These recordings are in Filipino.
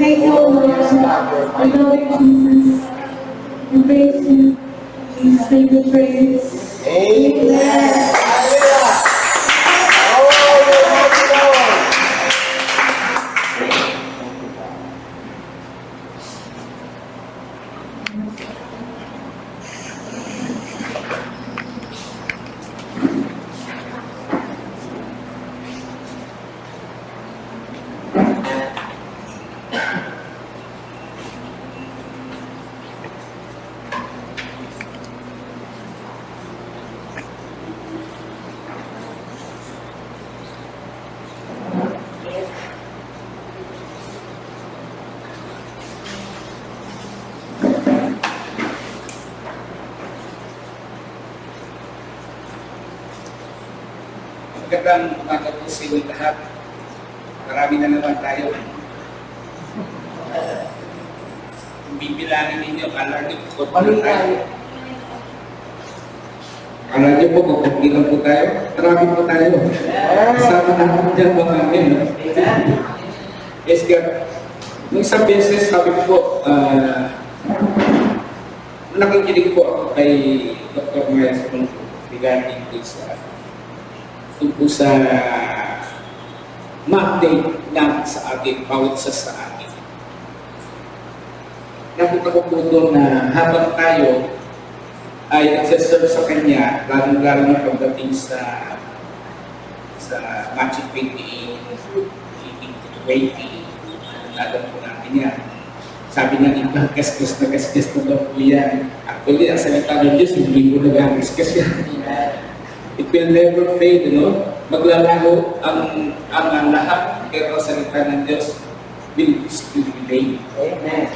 thank you, Lord. We love you, Jesus. We praise you. Jesus, name we praise. Amen. Magandang umaga po sa inyo lahat. Marami na naman tayo. Kung bibilangin ninyo, kala nyo po tayo. Kala nyo po, kukupilan po tayo. Marami po tayo. Kasama natin dyan mga amin. Yes, God. Nung isang beses, sabi ko po, nakikinig po ako kay Dr. Myers regarding this tungkol sa mandate lang sa atin, bawat sa atin. Nakita ko po doon na habang tayo ay nagsaserve sa Kanya, lalo na pagdating sa Matthew 28, 18-20, alam po natin yan. Sabi nga iba, gasgas na daw po yan. Actually, ang salita ng Diyos, hindi ko nag-gasgas yan. It will never fade, Maglalago ang lahat, pero ang salita ng Diyos will still remain. Amen.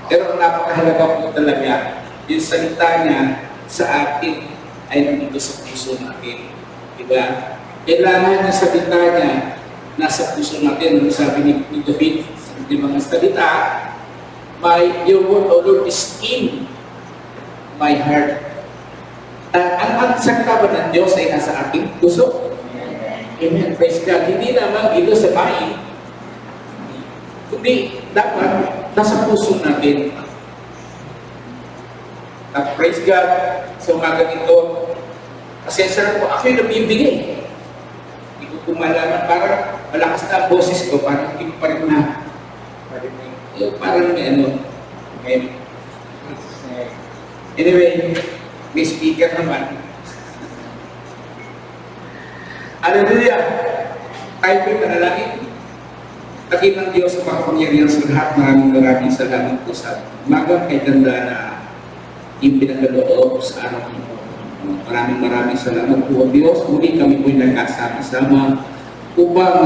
Pero ang napakahalaga po talaga, yung salita niya sa atin ay nandito sa puso natin. Diba? Kailangan yung salita niya nasa puso natin. Ano sabi ni David sa mga salita, your word, O Lord, is in my heart. Ang salita ba ng Diyos ay nasa ating puso? Amen. Praise God. Hindi naman ito sa bahay. Kundi dapat nasa puso natin. At praise God, sa umaga nito, asensya ko, ako yung nabibigay. Hindi ko kumalaman, parang malakas na ang boses ko, parang hindi ko pa rin na. Parang may anyway, may speaker naman. Hallelujah! Tayo po'y manalangin. Takin ng Diyos sa makapangyarihan sa lahat. Maraming salamat po sa umaga kay ganda na yung pinagkaloob sa araw nito. Maraming salamat po, Diyos. Muli kami po'y nagkasama-sama upang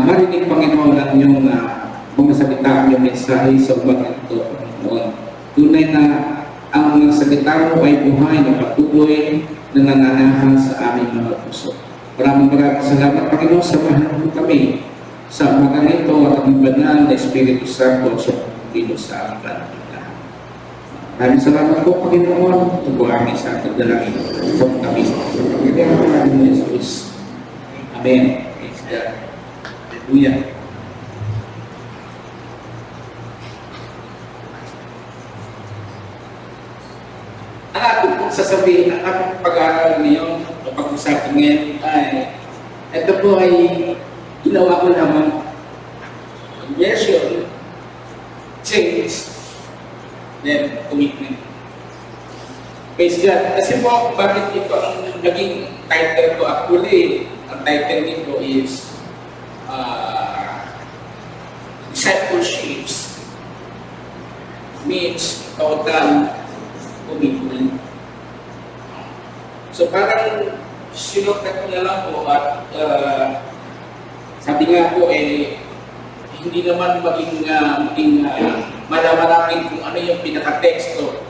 marinig, Panginoon, ang iyong mga salita, ang iyong mensahe sa umaga ito, Panginoon. Tunay na ang salita mo ay buhay na patuloy na nananahan sa aming mga puso. Maraming salamat, Panginoon, samahan mo kami sa umaga nito at ang banal na Espiritu Santo sa pagpilo sa aming pananampalataya. Maraming salamat po, Panginoon. Ito po aming sa ating dalangin. Ito kami sa Panginoon ng Jesus. Amen. Praise God. Hallelujah. Ang ating pong sasabihin, ang ating pag-aaral ngayon, o pag-usapan ngayon ay, ito po ay ginawa ko naman conversion, change, then commitment. Praise God. Kasi po, bakit ito ang naging title ko? Actually, ang title nito is Discipleship means total commitment. So parang sinukat ko na lang po at sabi nga po hindi naman maging malaman natin kung ano yung pinaka-teksto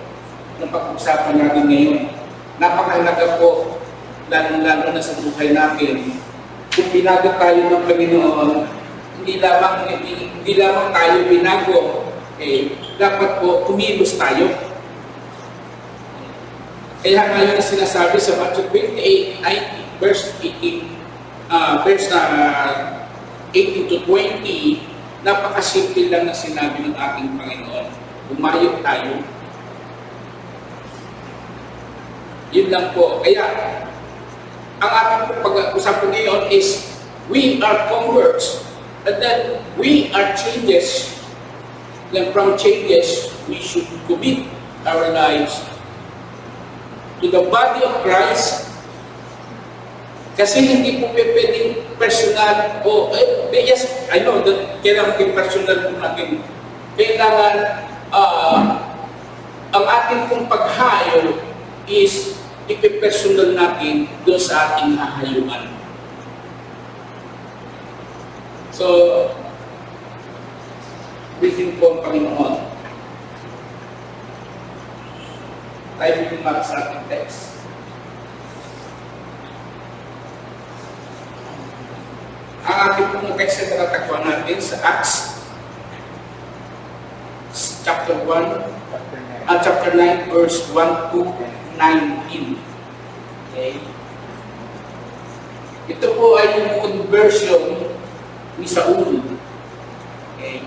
ng pag-usapan natin ngayon. Napakahalaga po, lalo na sa buhay natin. Kung binago tayo ng Panginoon, hindi lamang tayo binago, dapat po kumilos tayo. Kaya ngayon na sinasabi sa Matthew 28, verse 18 to 20, Napakasimple lang na sinabi ng ating Panginoon. Umayo tayo. Yun lang po. Kaya, ang ating pag-usapan ngayon is, we are converts. And then, we are changes. Then from changes, we should commit our lives to the body of Christ. Kasi hindi po pwedeng personal yes, I know that kailangan maging personal po natin. Kailangan ang ating pong paghayo is ipipersonal natin doon sa ating hahayuan. So, briefing po ang Panginoon. Tayo lumak sa ating text. Ang ating pong text na natatagpuan natin sa Acts chapter 1, chapter 9, verse 1 to 19. Okay? Ito po ay yung conversion ni Saul. Okay?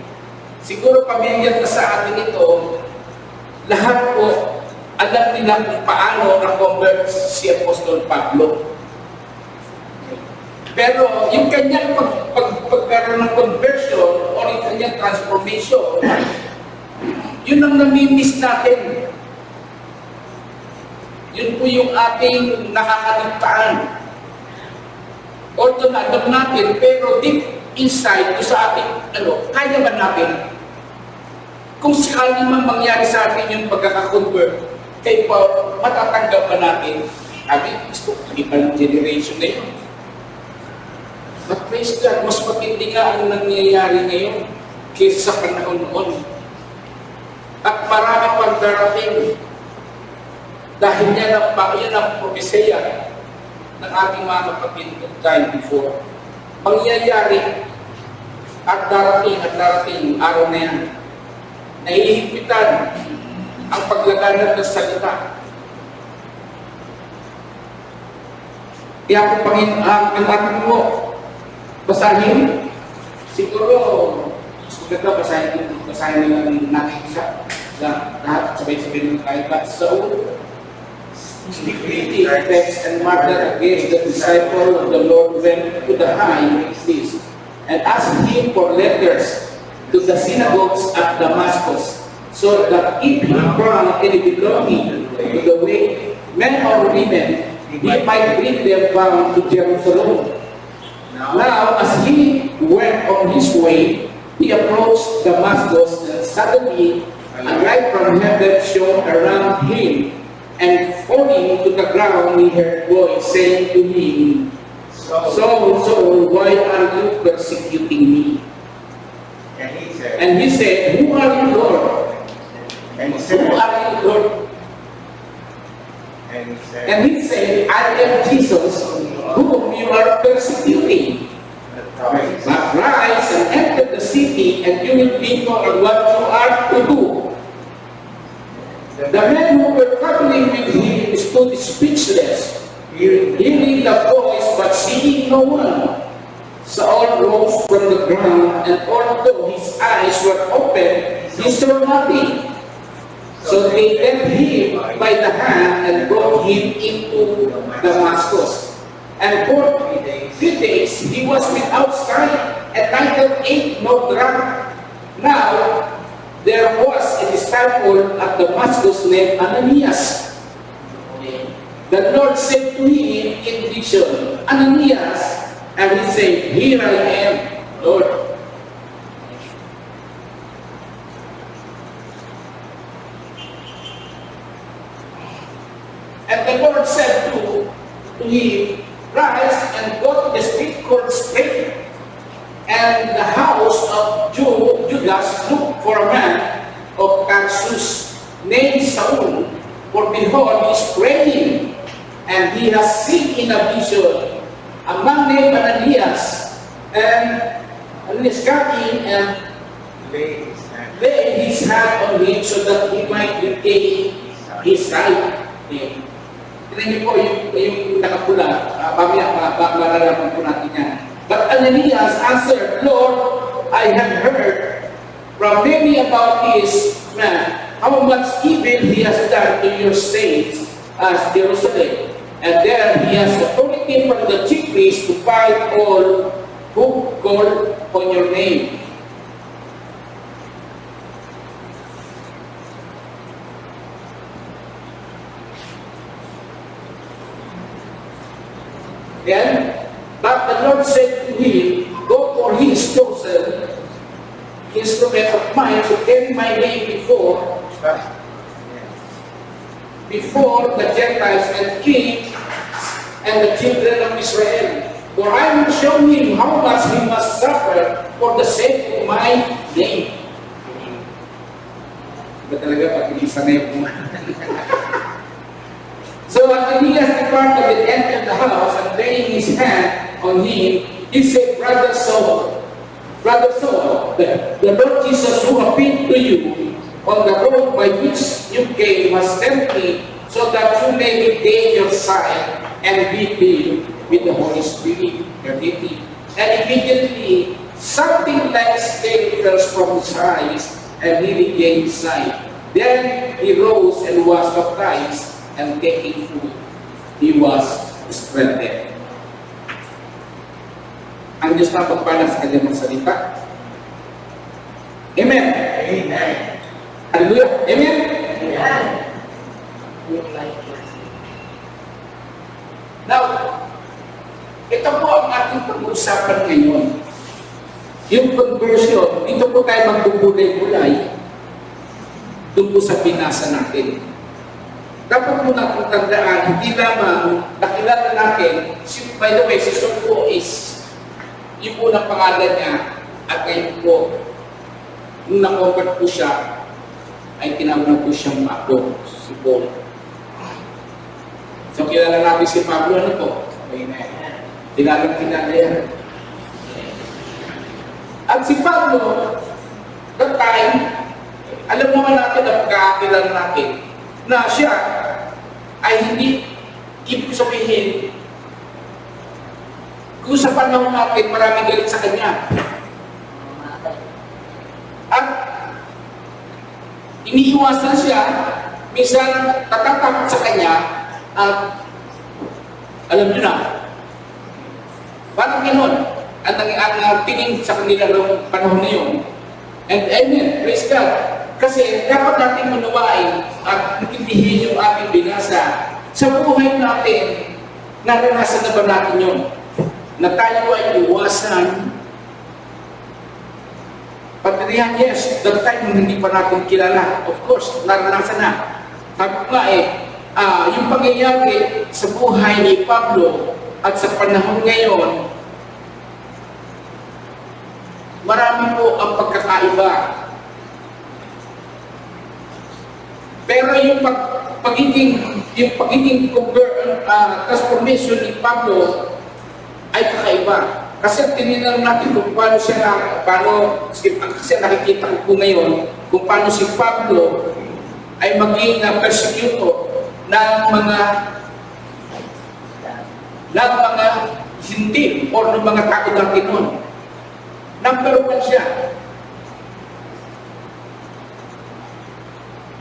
Siguro pamilyar na sa atin ito, lahat po alam nila kung paano na-convert si Apostol Pablo. Pero yung kanyang pagkaroon ng conversion o yung kanyang transformation, yun ang namimiss natin. Yun po yung ating nakakaligtaan. Although na-adopt natin, pero deep inside, sa ating, kaya ba natin? Kung sakali man mangyari sa atin yung pagkakakonvert, kaya pa matatanggap ba natin? Sabi, gusto ko, iba ng generation na yun. But praise God, mas matindi nga ang nangyayari ngayon kaysa sa panahon noon. At marami pang darating dahil yan ang propesya ng ating mga kapatid time before. Mangyayari at darating araw na yan. Nahihigpitan ang paglaganap ng salita. Kaya kung ang ating mo, basahin, siguro, maganda basahin lang natin siya. Lahat sabay-sabay ng kahit Saul, iniquity, theft, and murder against the disciple of the Lord went to the high priest and asked him for letters to the synagogues at Damascus, so that if he found any belonging to the way, men or women, he might bring them bound to Jerusalem. Now, as he went on his way, he approached Damascus, and suddenly a light from heaven shone around him, and falling to the ground, he heard a voice saying to him, Saul, Saul, why are you persecuting me? And he said, Who are you, Lord? And he said, Who are you, Lord? And he said, I am Jesus, whom you are persecuting. But rise and enter the city, and you will be told what you are to do. The men who were traveling with him stood speechless, hearing the voice but seeing no one. Saul rose from the ground, and although his eyes were open, he saw nothing. So they led him by the hand and brought him into Damascus. And for 3 days he was without sight, and neither ate nor drank. Now there was a disciple at Damascus named Ananias. The Lord said to him in vision, Ananias, and he said, Here I am, Lord. And the Lord said to him, Rise and go to the street called Straight, and the house of Judas look for a man of Tarsus named Saul, for behold, he is praying, and he has seen in a vision a man named Ananias, and Ananias got in and laid his hand on him so that he might regain his sight. Tignan niyo po yung nakapula, mamaya mararaman po natin yan. But Ananias answered, Lord, I have heard from many about this man, how much evil he has done to your saints as Jerusalem. And there he has authority from the chief priest to fight all who call on your name. Then, but the Lord said to him, go for his chosen instrument of mine to carry my name before the Gentiles and kings and the children of Israel. For I will show him how much he must suffer for the sake of my name. Iba talaga pag hindi sanay po. So as Elias departed and entered the house and laying his hand on him, he said, Brother Saul, the Lord Jesus who appeared to you on the road by which you came has sent me so that you may regain your sight and be filled with the Holy Spirit. And immediately something like scale fell from his eyes and he regained his sight. Then he rose and was baptized, and taking food, he was strengthened. Ang Diyos na pagpala sa kanyang salita. Amen. Amen. Hallelujah. Amen. Amen. Now, ito po ang ating pag-uusapan ngayon. Yung conversion, dito po tayo magbubulay-bulay doon po sa binasa natin. Dapat po natin tandaan, hindi lamang nakilala natin, by the way, si Saul po is yung unang pangalan niya at ngayon po, nung na-convert po siya, ay tinawag na po siyang Pablo, si Paul. So kilala natin si Pablo, ano po? Kilala yan. At si Pablo, that time, alam naman natin na pagkakilala natin na siya ay hindi ibig sabihin kung sa panahon natin maraming galit sa kanya. At iniiwasan siya, minsan natatakot sa kanya at alam niyo na, parang gano'n ang tingin sa kanila noong panahon na yun. And amen, praise God. Kasi dapat natin manuwain at intindihin yung ating binasa. Sa buhay natin, naranasan na ba natin yun? Na tayo ay iwasan. Pagkatihan, yes, that time hindi pa natin kilala. Of course, naranasan na. Sabi ko nga yung pangyayari sa buhay ni Pablo at sa panahon ngayon, marami po ang pagkakaiba. Pero yung pagiging transformation ni Pablo ay kakaiba. Kasi tinignan natin kung paano kasi nakikita ko po ngayon kung paano si Pablo ay maging persecutor ng mga hindi o ng mga tao natin noon. Number 1 siya.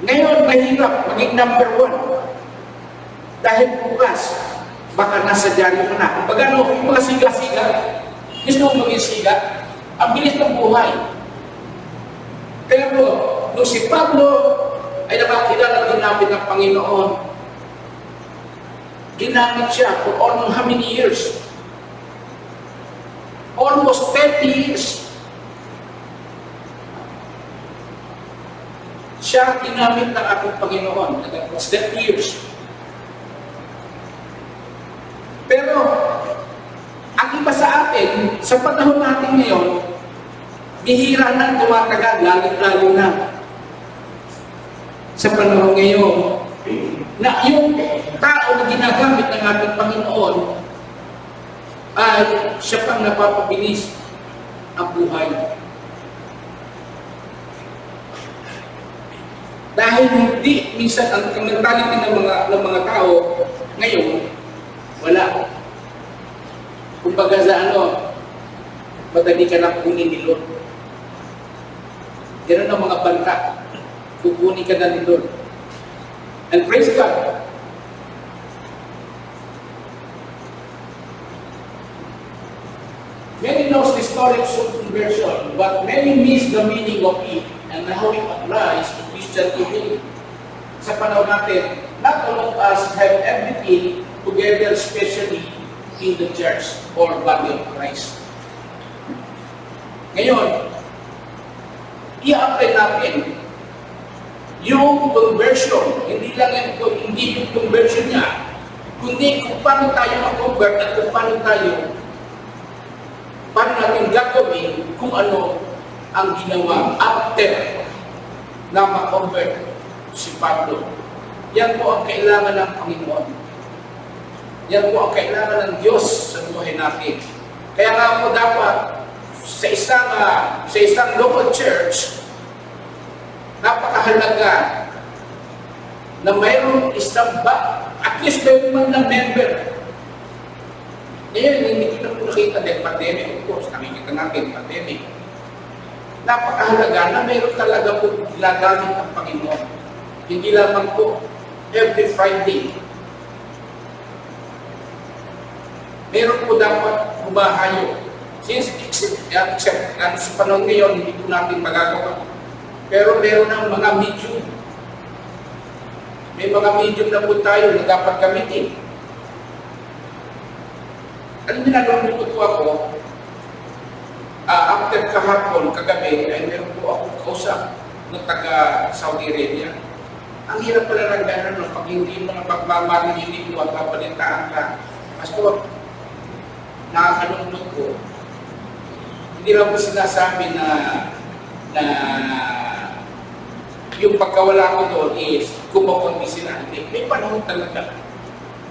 Ngayon, mahirap maging number 1. Dahil bukas, baka nasa dyaryo ka na. Kumbaga, yung mga siga-siga, gusto mong maging siga, ang bilis ng buhay. Pero, nung si Pablo ay nakakilala ginamit ng Panginoon, ginamit siya for almost how many years? Almost 30 years. Siya ginamit ng ating Panginoon. That's 30 years. Pero, ang iba sa atin, sa panahon natin ngayon, bihira na tumatagal, lalo na. Sa panahon ngayon, na yung tao na ginagamit ng ating Panginoon, ay siya pang napapabilis ang buhay. Dahil hindi, minsan ang mentality ng mga tao ngayon, wala. Kumbaga sa madali ka na kunin ni Lord. Yan ang mga banta. Kukunin ka na nito. And praise God. Many knows the story of soul conversion, but many miss the meaning of it and how it applies to Christian today. Sa panahon natin, not all of us have everything together, especially in the church or body of Christ. Ngayon, i-apply natin yung conversion, hindi lang yung conversion niya, kundi kung paano tayo mag-convert at kung paano natin gagawin kung ano ang ginawa after na ma-convert si Pablo. Yan po ang kailangan ng Panginoon. Yan po ang kailangan ng Diyos sa buhay natin. Kaya nga po dapat sa isang local church, napakahalaga na mayroong isang at least mayroon man ng member. Ngayon, hindi ko na po nakita dahil pandemic, of course, nakikita natin, pandemic. Napakahalaga na mayroon talaga po ginagamit ang Panginoon. Hindi lamang po every Friday. Meron po dapat bumahayo. Except sa panahon ngayon, hindi po natin magagawa. Pero meron ng mga medium. May mga medium na po tayo na dapat gamitin. Ang ginagawa po ako, after kahapon, kagabi, ay meron po akong kausap ng taga Saudi Arabia. Ang hirap pala ng gano'n, pag hindi mo na pagmamahili mo at babalitaan ka. Pastor, nakakalungkot ko. Hindi lang po sinasabi na yung pagkawala ko doon is kumakonti sila. May panahon talaga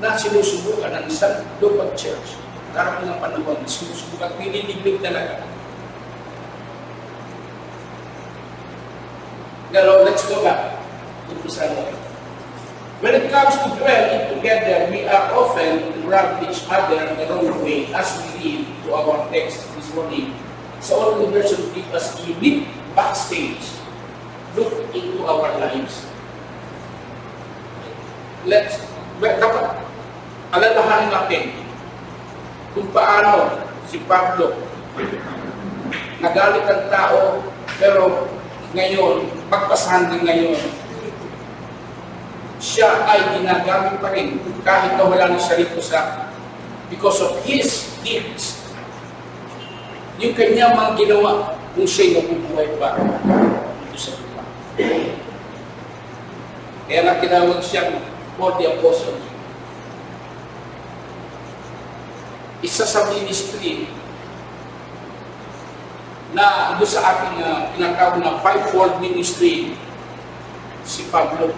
na sinusubukan ng isang local church. Karang ng panahon, sinusubukan, nililiglig talaga. Pero let's go back to Christianity. When it comes to dwelling together, we are often rub each other the wrong way as we read to our text this morning. So all conversion give us a unique backstage look into our lives. Dapat alalahanin natin kung paano si Pablo nagalit ang tao, pero ngayon, pagpasahan ng ngayon, siya ay ginagamit pa rin kahit na wala na siya rito because of his deeds. Yung kanya mga ginawa kung siya'y nabubuhay pa dito sa lupa. Kaya nga tinawag siyang Paul the Apostle. Isa sa ministry na doon sa ating pinatawag na fivefold ministry si Pablo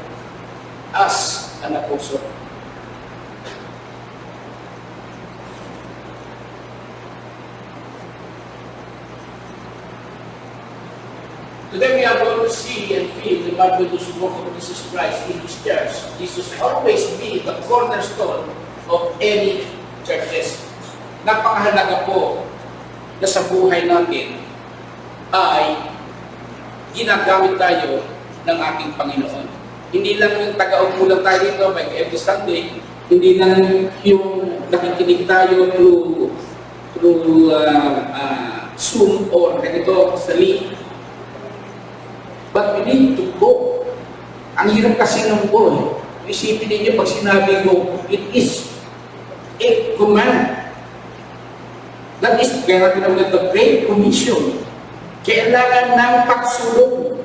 as an apostle. Today we are going to see and feel the marvelous work of Jesus Christ in His church. Jesus always be the cornerstone of any churches. Napakahalaga po na sa buhay natin ay ginagamit tayo ng ating Panginoon. Hindi lang yung taga-upo lang tayo dito by every Sunday, hindi lang yung nakikinig tayo through Zoom or ganito sa link. But we need to go. Ang hirap kasi ng po. Isipin ninyo pag sinabi ko, it is a command. That is, kaya natin the Great Commission. Kailangan ng pagsulong.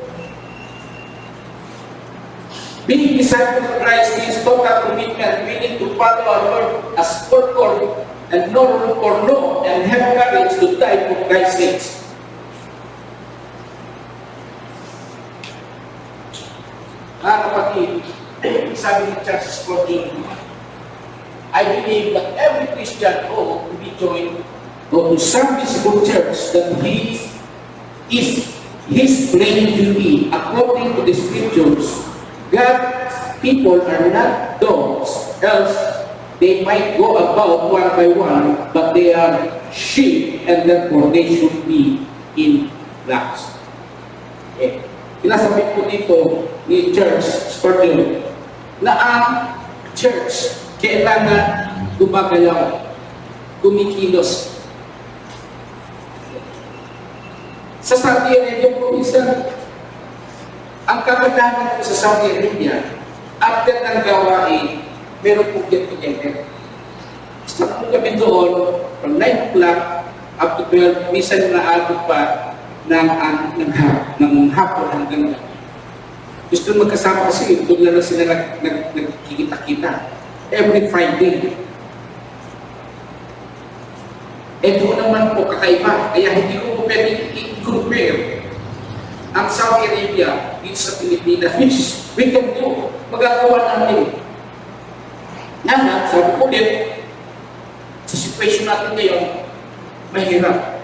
Being disciple of Christ is total commitment. We need to follow our Lord as foretold and know and have courage to die for Christ's sake. Mga kapatid, sabi ni Charles Spurgeon, I believe that every Christian ought to be joined to some visible church that he is his plain duty according to the scriptures. God's people are not dogs, else they might go about one by one, but they are sheep, and therefore they should be in flocks. Sinasabi po dito ni Church Spurgeon na ang church kailangan gumagalaw, kumikilos. Sa Saudi Arabia po minsan, ang kagandahan po sa Saudi Arabia, after ng gawain, meron po get together. Start po kami doon, from 9 o'clock up to 12, minsan naabot pa ng hapon hanggang gusto magkasama kasi doon na lang sila nagkikita-kita every Friday. Ito naman po kakaiba, kaya hindi ko pwede i-compare ang Saudi Arabia dito sa Pilipinas, which we can do, magagawa namin. Sabi ko din, sa situation natin ngayon, mahirap.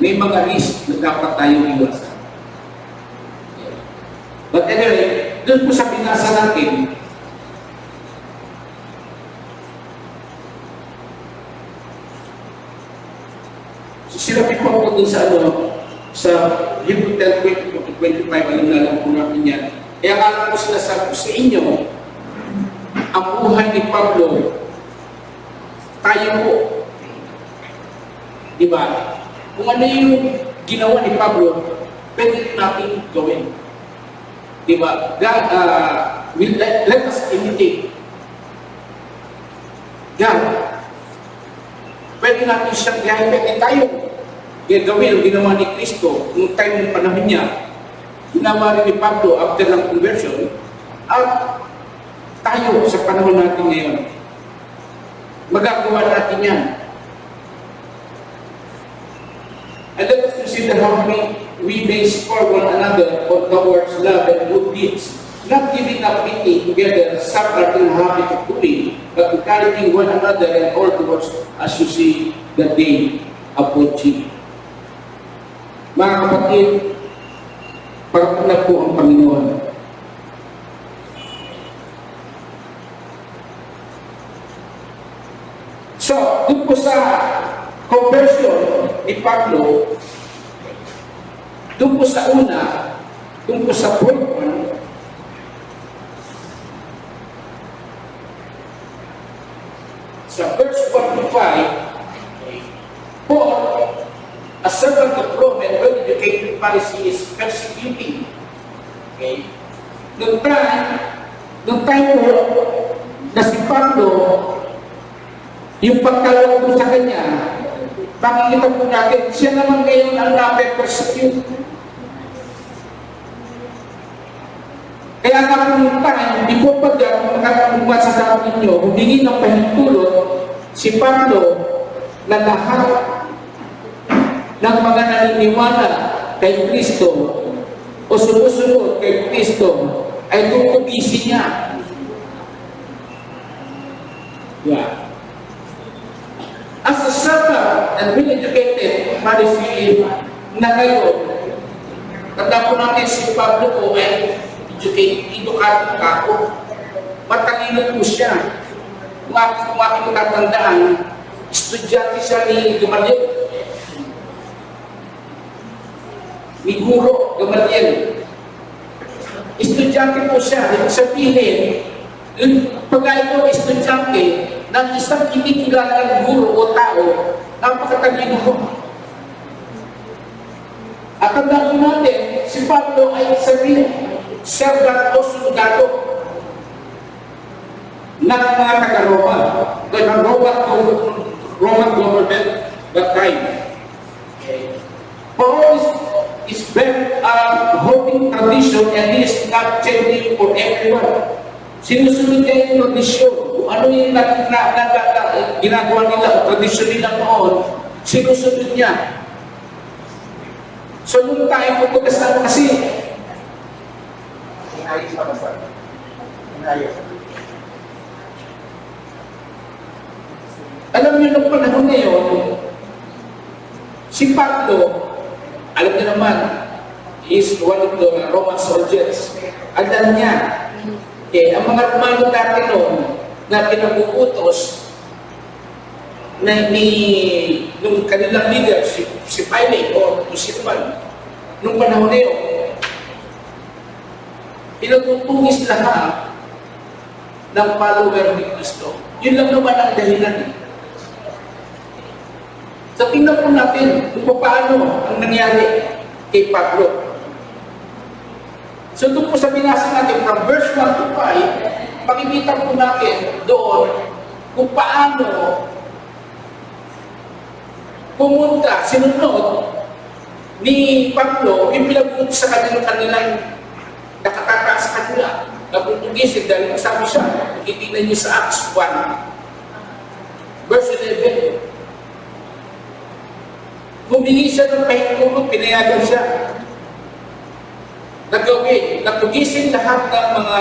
May mga risk na dapat tayong iwasan. But anyway, doon po sa binasa natin, sinabi po ako dun sa sa Hebrew 10:20-25, alam na lang po namin yan. Kaya akala ko sinasabi ko sa inyo, ang buhay ni Pablo, tayo po. Diba? Kung ano yung ginawa ni Pablo, pwede rin natin gawin. Diba? God, let us imitate God. Pwede natin siyang gawin. Pwede tayo gawin ang ginawa ni Kristo noong time ng panahon niya. Ginawa rin ni Pablo after ng conversion. At tayo sa panahon natin ngayon, magagawa natin yan. And let us consider how we may spur one another on towards love and good deeds, not giving up meeting together as some are in the habit of doing, but encouraging one another and all towards as you see the day approaching. Mga kapatid, parating na po ang Panginoon. So, dun po sa conversion ni Pablo, doon po sa una, doon po sa point 1, sa verse 1 to 5, Paul, a servant of Rome and well-educated Pharisee, is persecuting. Okay? Noong time po, na si Pablo, yung pagkalawag po sa kanya, makikita po natin, siya naman ngayon ang nape-persecute. Kaya nga po yung time, di po pag masasabi ninyo, humingi ng pahintulot si Pablo na lahat ng mga naniniwala kay Kristo o sumusunod kay Kristo ay tutugisi niya. Yeah. As a servant and well-educated Pharisee na ngayon, tanda po natin si Pablo po ay edukado ako. Matalino po siya. Kung aking matatandaan, estudyante siya ni Gamaliel. Ni Guro Gamaliel. Estudyante po siya. Ibig sabihin, pag ito estudyante, ng isang kinikilalang guro o tao, napakatalino mo. At tandaan natin, si Pablo ay servant o sundalo ng mga taga-Roma. Ng Roman government that time. Paul is bent on holding tradition and he is not changing for everyone. Sinusunod niya yung tradisyon. Kung ano yung ginagawa nila o tradisyon nila noon, sinusunod niya. So, nung tayo pupunta kasi, inayos pa ba sa? Inayos. alam niyo nung panahon ngayon, si Pablo, alam niyo naman, is one of the Roman soldiers. Alam niya, ang mga Romano dati noon na pinabuutos, nung kanilang leader, si Pilate o si Roman, nung panahon na yun, pinatutungis lahat ng follower ni Kristo. Yun lang naman ang dahilan. So tingnan po natin kung paano ang nangyari kay Pablo. So doon po sa binasa natin from verse 1 to 5, makikita po natin doon kung paano pumunta, sinunod ni Pablo yung pinabuti sa kanilang nakatataas sa kanila. Naputugisin dahil sabi siya, itignan niyo sa Acts 1, verse 11. Humingi siya ng pahintulong, pinayagan siya. Nagawin, natugisin lahat ng mga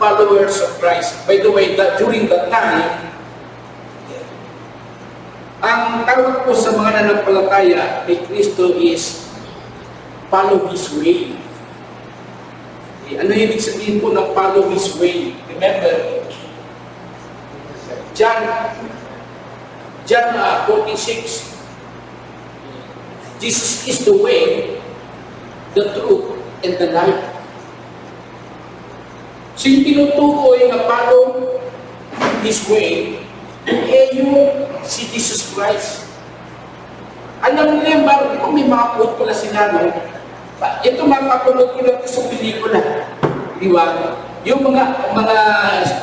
followers of Christ. By the way, during that time, ang tawag po sa mga nanampalataya kay Kristo is follow His way. Ano ibig sabihin po ng follow His way? Remember, John 46, Jesus is the way, the truth, and the life. So yung tinutukoy na follow His way, yung si Jesus Christ. Alam niyo yung di ba may mga quote pala sinabi, ito mapapanood ko lang sa pelikula. Di ba? Yung mga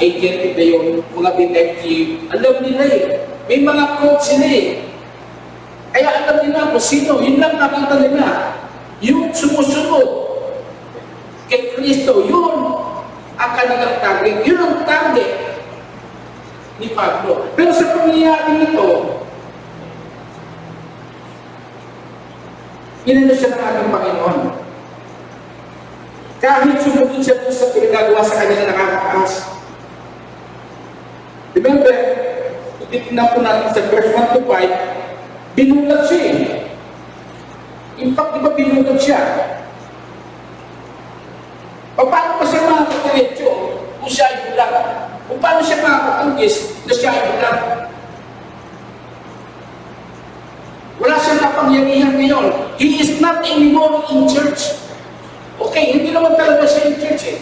agent na yun, mga detective, alam nila eh. May mga quote sila eh. Kaya alam nila kung sino, yun lang nakita nila. Yung sumusunod kay Kristo, yun ang kanilang target. Yun ang target ni Pablo. Pero sa pangyayari nito, inano siya ng ating Panginoon. Kahit sumunod siya doon sa pinagagawa sa kanya na nakakataas. Remember, titignan po natin sa verse 1 to 5, binulag siya eh. In fact, di ba binulag siya? Paano pa siya makakatiretso kung siya ay bulag? Kung paano siya makakatugis na siya ay bulag? Wala siyang kapangyarihan ngayon. He is not anymore in church. Okay, hindi naman talaga siya in church eh.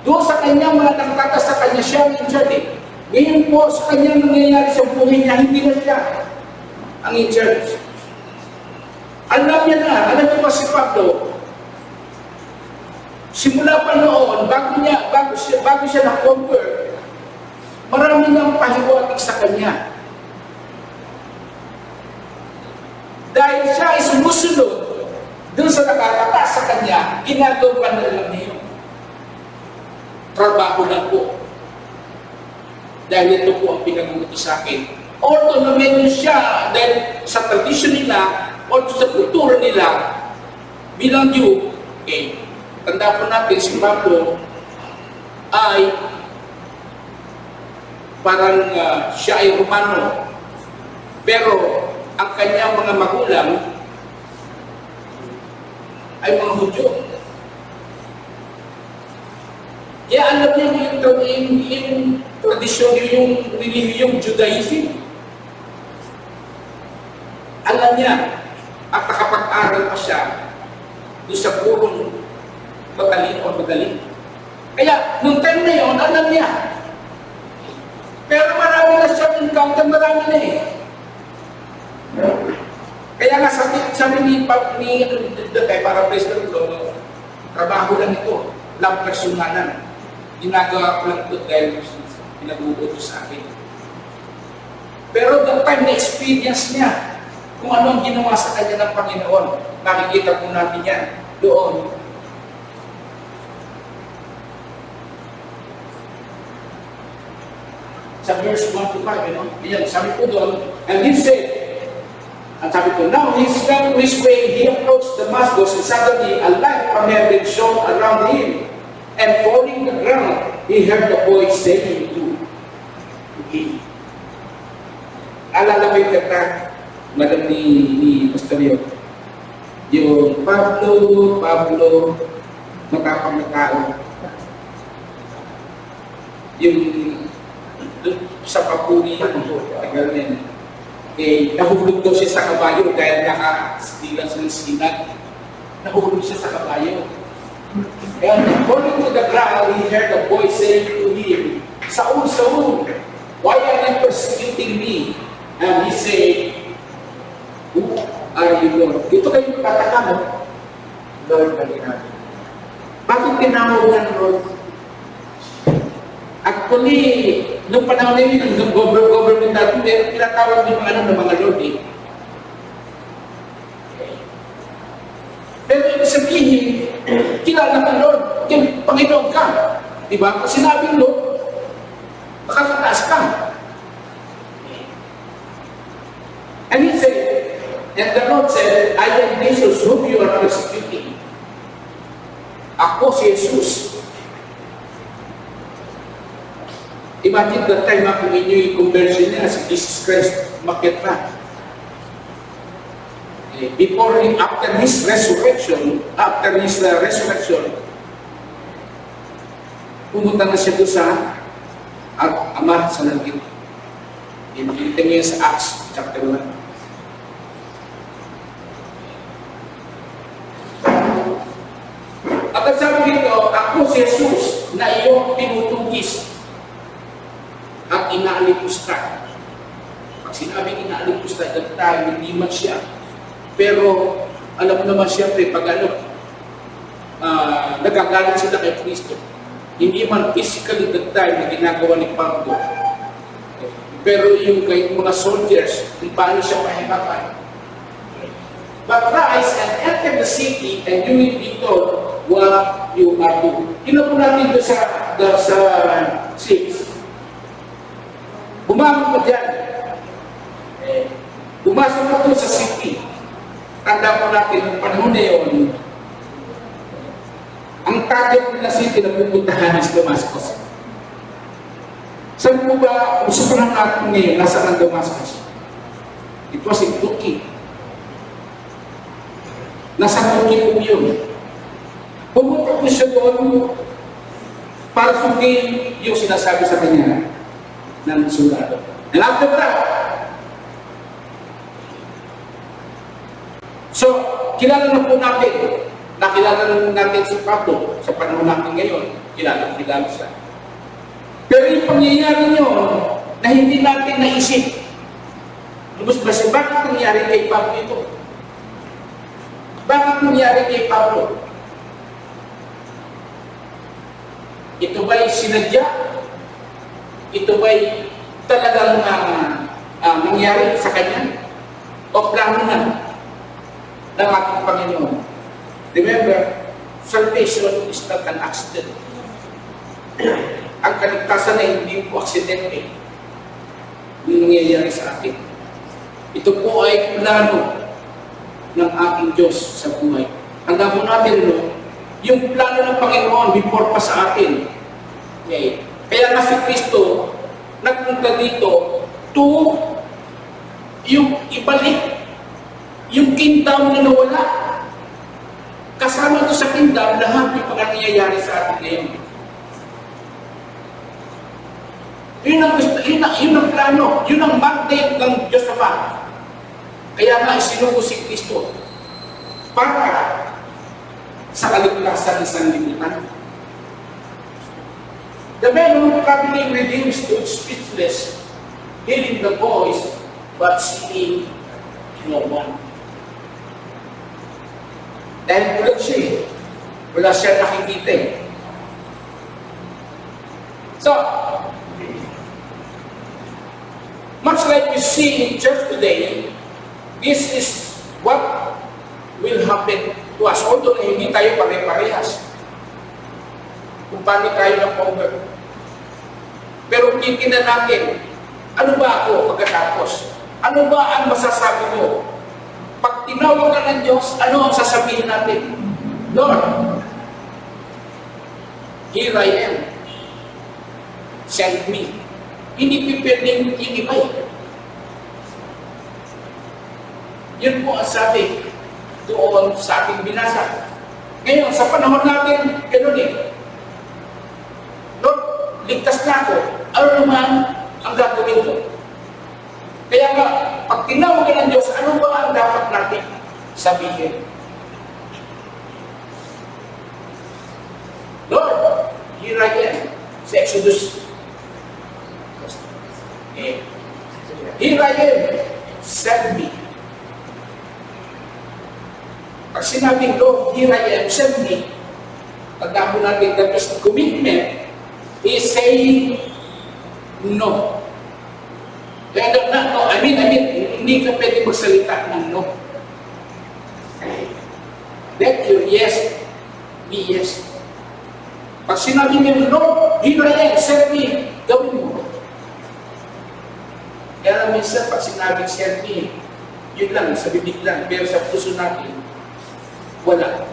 Doon sa kanya, mga nagtatas sa kanya, siya ang in church eh. Ngayon po, sa kanya nangyayari sa buhay niya, hindi na siya ang in church. Alam niya na, alam niyo ba si Pablo, simula pa noon, bago siya na-convert, marami nang pahiwatig sa kanya. Dahil siya ay sumusunod doon sa nakakataas sa kanya, ginagawa na lang niyo. Trabaho lang po. Dahil ito po ang pinag-uutos sa akin. Although na meron siya, dahil sa tradisyon nila, o sa kultura nila, bilang Jew, okay, tanda po natin si Pablo ay parang siya ay Romano. Pero ang kanyang mga magulang ay mga Hudyo. Kaya alam niya yung tradisyon, yung relihiyong Judaism. Alam niya at nakapag-aral pa siya doon sa purong magaling. Kaya, nung time na yun, alam niya. Pero marami na siya encounter, marami na eh. Kaya nga sabi ni Datay, para President Lolo, trabaho lang ito, lang personalan. Ginagawa ko lang ito dahil pinag-uutos sa akin. Pero the time na experience niya, kung ano ang ginawa sa kanya ng Panginoon, makikita po natin yan doon. Sa verse 1 to 5, yan, sabi po doon, and he said, and sabi ko, now he's come this way, he approached Damascus, and suddenly a light from heaven shone around him, and falling to the ground, he heard the voice saying to him. Alala ba yung kata, madam ni Pastor Yo? Yung Pablo, matapang na tao. Yung sa papuri, ganyan. Eh, nahulog daw siya sa kabayo dahil nakasilang sa sinag. Nahulog siya sa kabayo. And according to the ground, he heard a voice saying to him, Saul, Saul, why are you persecuting me? And he said, who are you, Lord? Ito kayo tataka mo. Lord, balik natin. Bakit tinawag ng Lord? Actually, nung panahon na yun, yung government natin, tinatawag yung ng mga Lord eh. Pero ibig sabihin, kilala ka Lord, yung Panginoon ka. Diba? Kasi sinabing Lord, makakataas ka. And he said, and the Lord said, I am Jesus whom you are persecuting. Ako si Jesus. Imagine that time ako ninyo yung conversion niya, si Jesus Christ, makit na. Before him, after his resurrection, pumunta na siya doon sa Ama sa langit. Ito niya sa Acts chapter 1. At ang sabi dito, ako si Jesus na iyong tinutugis at inaalipusta. Pag sinabing inaalipusta, that time, hindi man siya. Pero, alam mo naman siyempre, pag nagagalit sila kay Kristo, hindi man physically that time na ginagawa ni Pablo. Pero yung kay mga soldiers, kung paano siya pahirapan. But rise and enter the city and you will be told what you are doing. Tingnan po natin doon sa 6. Bumangon ka dyan. Bumasok ka doon sa city. Tanda po natin, yung panahon na yun, ang target nila city na pupuntahan is Damascus. Saan po ba, usupan natin ngayon, nasa ang Damascus? It was in Turkey. Nasa Turkey po yun. Pumunta po siya doon para sundin yung sinasabi sa kanya ng sundalo. And after that, so, kilala na po natin, nakilala natin si Pablo sa panahon natin ngayon, kilala siya. Pero yung pangyayari nyo na hindi natin naisip, lubos ba siya, bakit nangyari kay Pablo ito? Bakit nangyari kay Pablo? Ito ba'y sinadya? Ito ba'y talagang nangyari sa kanya? O plano na ng ating Panginoon? Remember, salvation is not an accident. Ang kaligtasan ay hindi po aksidente yung nangyayari sa atin. Ito po ay plano ng ating Diyos sa buhay. Tanda po natin, no? Yung plano ng Panginoon before pa sa atin. Okay. Kaya nga si Kristo nagpunta dito to yung ibalik yung kingdom na nawala. Kasama ito sa kingdom lahat yung nangyayari sa atin ngayon. Yun ang plano, yun ang mandate ng Diyos Ama. Kaya nga isinugo si Kristo para sa kaligtasan ng sanlibutan. The man who traveling reduced to speechless, hearing the voice, but seeing no one. Dahil bulag siya eh. Wala siya nakikita eh. So, much like we see in church today, this is what will happen to us. Although hindi tayo pare-parehas kung paano tayo na-convert. Pero titignan natin, ano ba ako pagkatapos? Ano ba ang masasabi mo? Pag tinawag ka ng Diyos, ano ang sasabihin natin? Lord, here I am. Send me. Hindi pipwedeng yung iba eh. Yun po ang sabi doon sa ating binasa. Ngayon, sa panahon natin, gano'n eh. Lord, ligtas na ako. Ano naman ang gagawin ko? Kaya nga, pag tinawag ka ng Diyos, ano ba ang dapat natin sabihin? Lord, here I am. Sa Exodus. Here I am. Send me. Pag sinabing, Lord, here I am, send me, tandaan mo natin that is commitment is saying no. Kaya no, I mean, hindi ka pwede magsalita ng no. Let your yes be yes. Pag sinabi niyo, Lord, here I am, send me, gawin mo. Kaya minsan, pag sinabing send me, yun lang, sa bibig lang, pero sa puso natin, wala.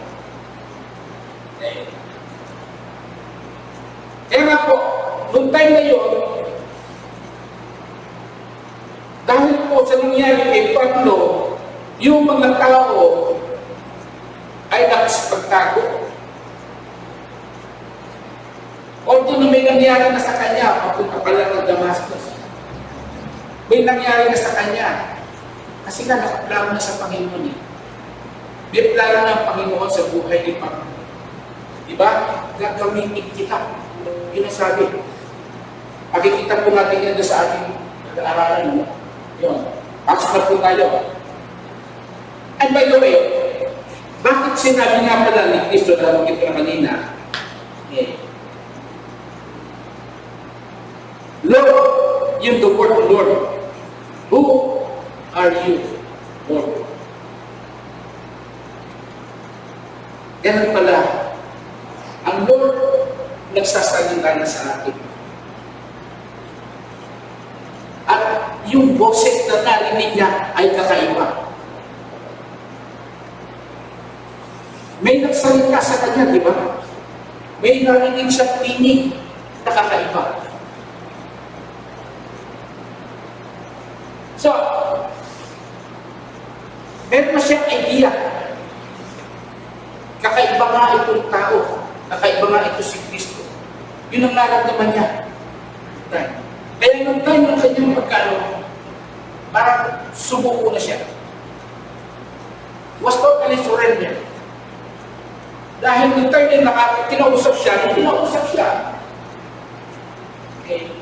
Kaya nga po, noong time na yun, dahil po sa nangyari kay Pablo, yung mga tao ay nakasipagtago. Although na may nangyari na sa kanya, papunta pala ng Damascus. May nangyari na sa kanya. Kasi nga nakaplano na sa Panginoon eh. May plano ng Panginoon sa buhay ni Pablo. Diba? Gagamitin kita. Yun ang sabi. Pakikita po natin yan sa ating pag-aaralan. Yun. Pasok na po tayo. And by the way, bakit sinabi nga pala ni Kristo na magkita na kanina? Lord, yun the word of Lord. Who are you, Lord? Ganun pala, ang Lord nagsasalita na sa atin. At yung boses na narinig niya ay kakaiba. May nagsalita sa kanya, di ba? May narinig siyang tinig na kakaiba. So, meron na siyang idea. Kakaiba nga itong tao. Kakaiba nga ito si Kristo. Yun ang nararamdaman niya. Kaya nung time ng kanyang pagkano, parang sumuko na siya. Was totally surrender. Dahil nung time na kinausap siya, okay.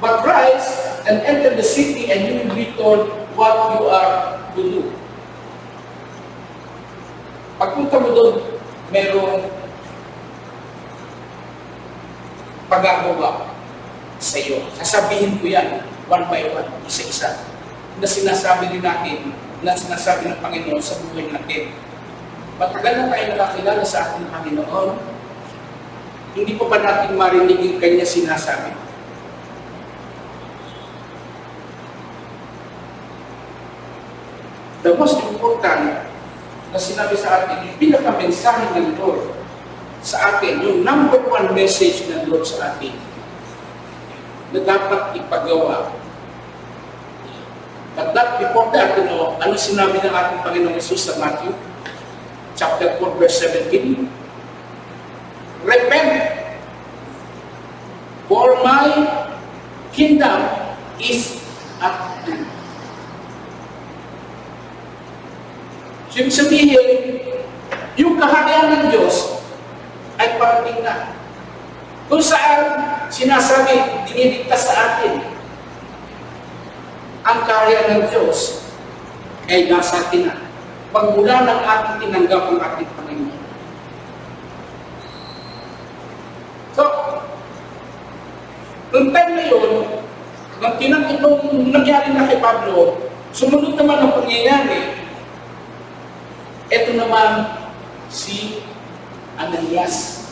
But rise and enter the city and you will be told what you are to do. Pagpunta mo doon, merong pag-agawa sa iyo. Sasabihin ko yan, one by one, isa-isa. Na sinasabi din natin, na sinasabi ng Panginoon sa buhay natin. Matagal na tayo nakakilala sa ating Panginoon, hindi pa ba natin marinig yung kanya sinasabi? The most important na sinabi sa atin, yung pinaka-mensahe ng Lord sa atin, yung number one message ng Lord sa atin na dapat ipagawa. But that before that, ano sinabi ng ating Panginoong Jesus sa Matthew chapter 4 verse 17? Repent, for my kingdom is at hand. Ibig sabihin, yung kaharian ng Diyos ay parating na. Kung saan sinasabi, dinidikta sa atin, ang kaharian ng Diyos ay nasa atin na. Pagmula ng ating tinanggap ang ating Panginoon. So, noong time na yun, nung nangyari na kay Pablo, sumunod naman ang pangyayari. Ito naman si Ananias.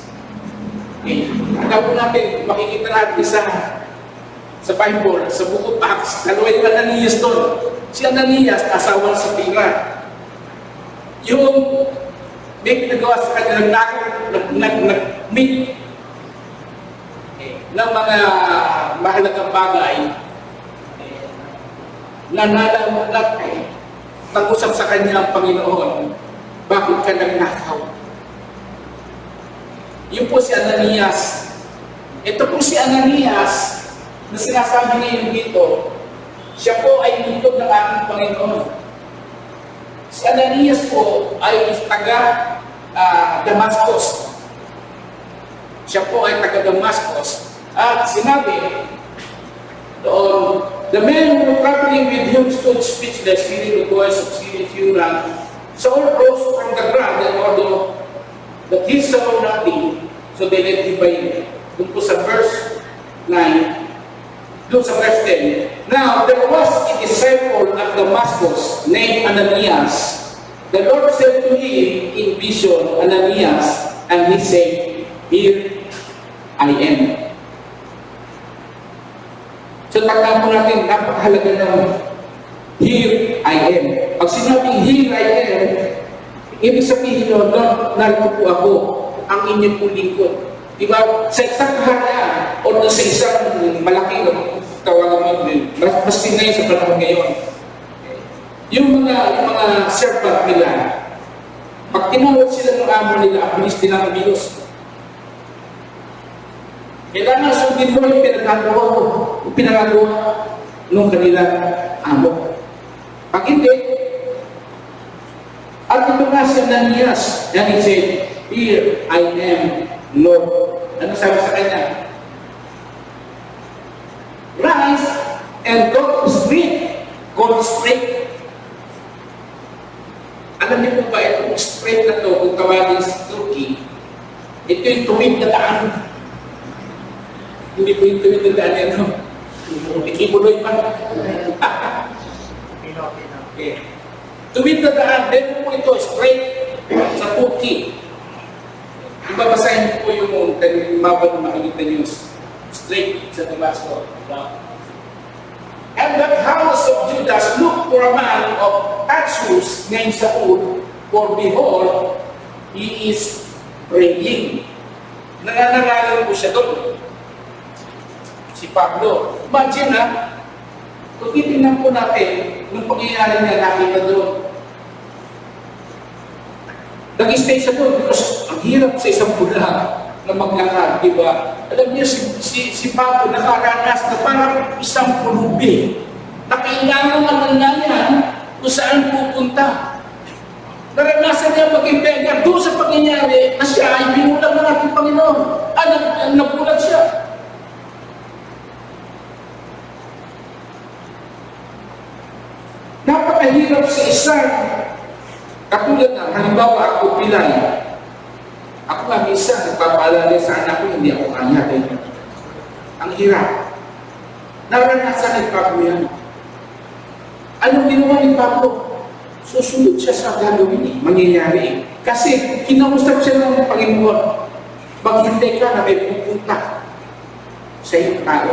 Okay. Agad natin, makikita natin sa Bible, sa Book of Acts, dalawa yung Ananias doon. Si Ananias, asawa sa Pira. Yung may pinagawa sa kanya, nag-meet ng mga mahalagang bagay na nag-usap sa kanya ang Panginoon. Bakit ka nagnakaw? Yun po si Ananias. Ito po si Ananias na sinasabi ngayon dito, siya po ay lingkod ng ating Panginoon. Si Ananias po ay taga Damascus. Siya po ay taga Damascus. At sinabi doon, the men who were traveling with him stood speechless, hearing the voice of funeral. Saul rose from the ground and ordered that he saw nothing, so they led him by him. Doon po sa verse 9, doon sa verse 10. Now, there was a disciple at Damascus named Ananias. The Lord said to him in vision, Ananias, and he said, here I am. So, tagnan po natin, napakahalaga ng here I am. Pag sinabing here I am, ibig sabihin nun, narito po ako, ang inyong pong lingkod. Diba? Sa isang kaharian, o sa isang malaking tawagan mo, mas ngayon sa panahon ngayon, yung mga servant nila, pag tinawag sila ng amo nila, ang bilis nila ng Diyos. Kailangan sundin mo yung pinagagawa ng kanilang amo. Pag hindi, at ito nga si Ananias, and he said, here I am, Lord. Ano sabi sa kanya? Rise and go to street. Go to street. Alam niyo po ba, itong street na ito, kung tawagin sa Turkey, ito yung tuwid na daan. Hindi po yung tuwid na daan yan, no? Ikibuloy pa. Okay. Tuwid na daan, meron po ito, straight sa Turkey. Ibabasahin po yung mapa na makikita nyo, straight sa Damascus. And that house of Judas looked for a man of Tarsus named Saul, for behold, he is praying. Nangangaral po siya doon. Si Pablo. Imagine na, kung titignan po natin, nung pangyayari niya nakita doon, nag-stay siya doon because ang hirap sa isang bulan na maglakad, di ba? Alam niyo, si Pablo nakaranas na parang isang pulubi na kailangan naman na yan kung saan pupunta. Naranasan niya maging beggar doon sa pangyayari na siya ay binulang ng ating Panginoon. Nabulag siya. Napakahirap sa isang katulad na, halimbawa ako pilay. Ako nga minsan, nagpapaalala sa anak ko, hindi ako kanya. Ang hirap. Naranasan ni Pablo yan. Anong ginawa ni Pablo? Susunod siya sa gagawin, mangyayari. Kasi kinausap siya ng Panginoon. Maghintay ka na may pupunta sa iyong tao.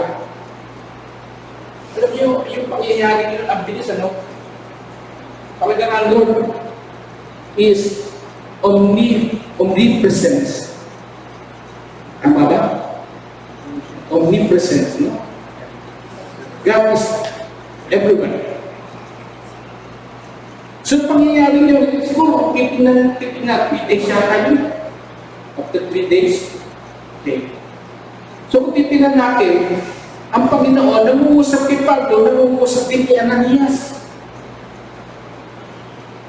Alam niyo, yung pangyayari nyo, ang bilis, ano? Talagang ang Lord is omnipresence. Tama ba? Omnipresence, no? God is everywhere. So, pangyayari nyo, siguro, tipinan 3 days siya kayo. After 3 days, okay. So, kung tipinan natin, ang Panginoon, nangungusap kay Pablo, nangungusap din kay Ananias.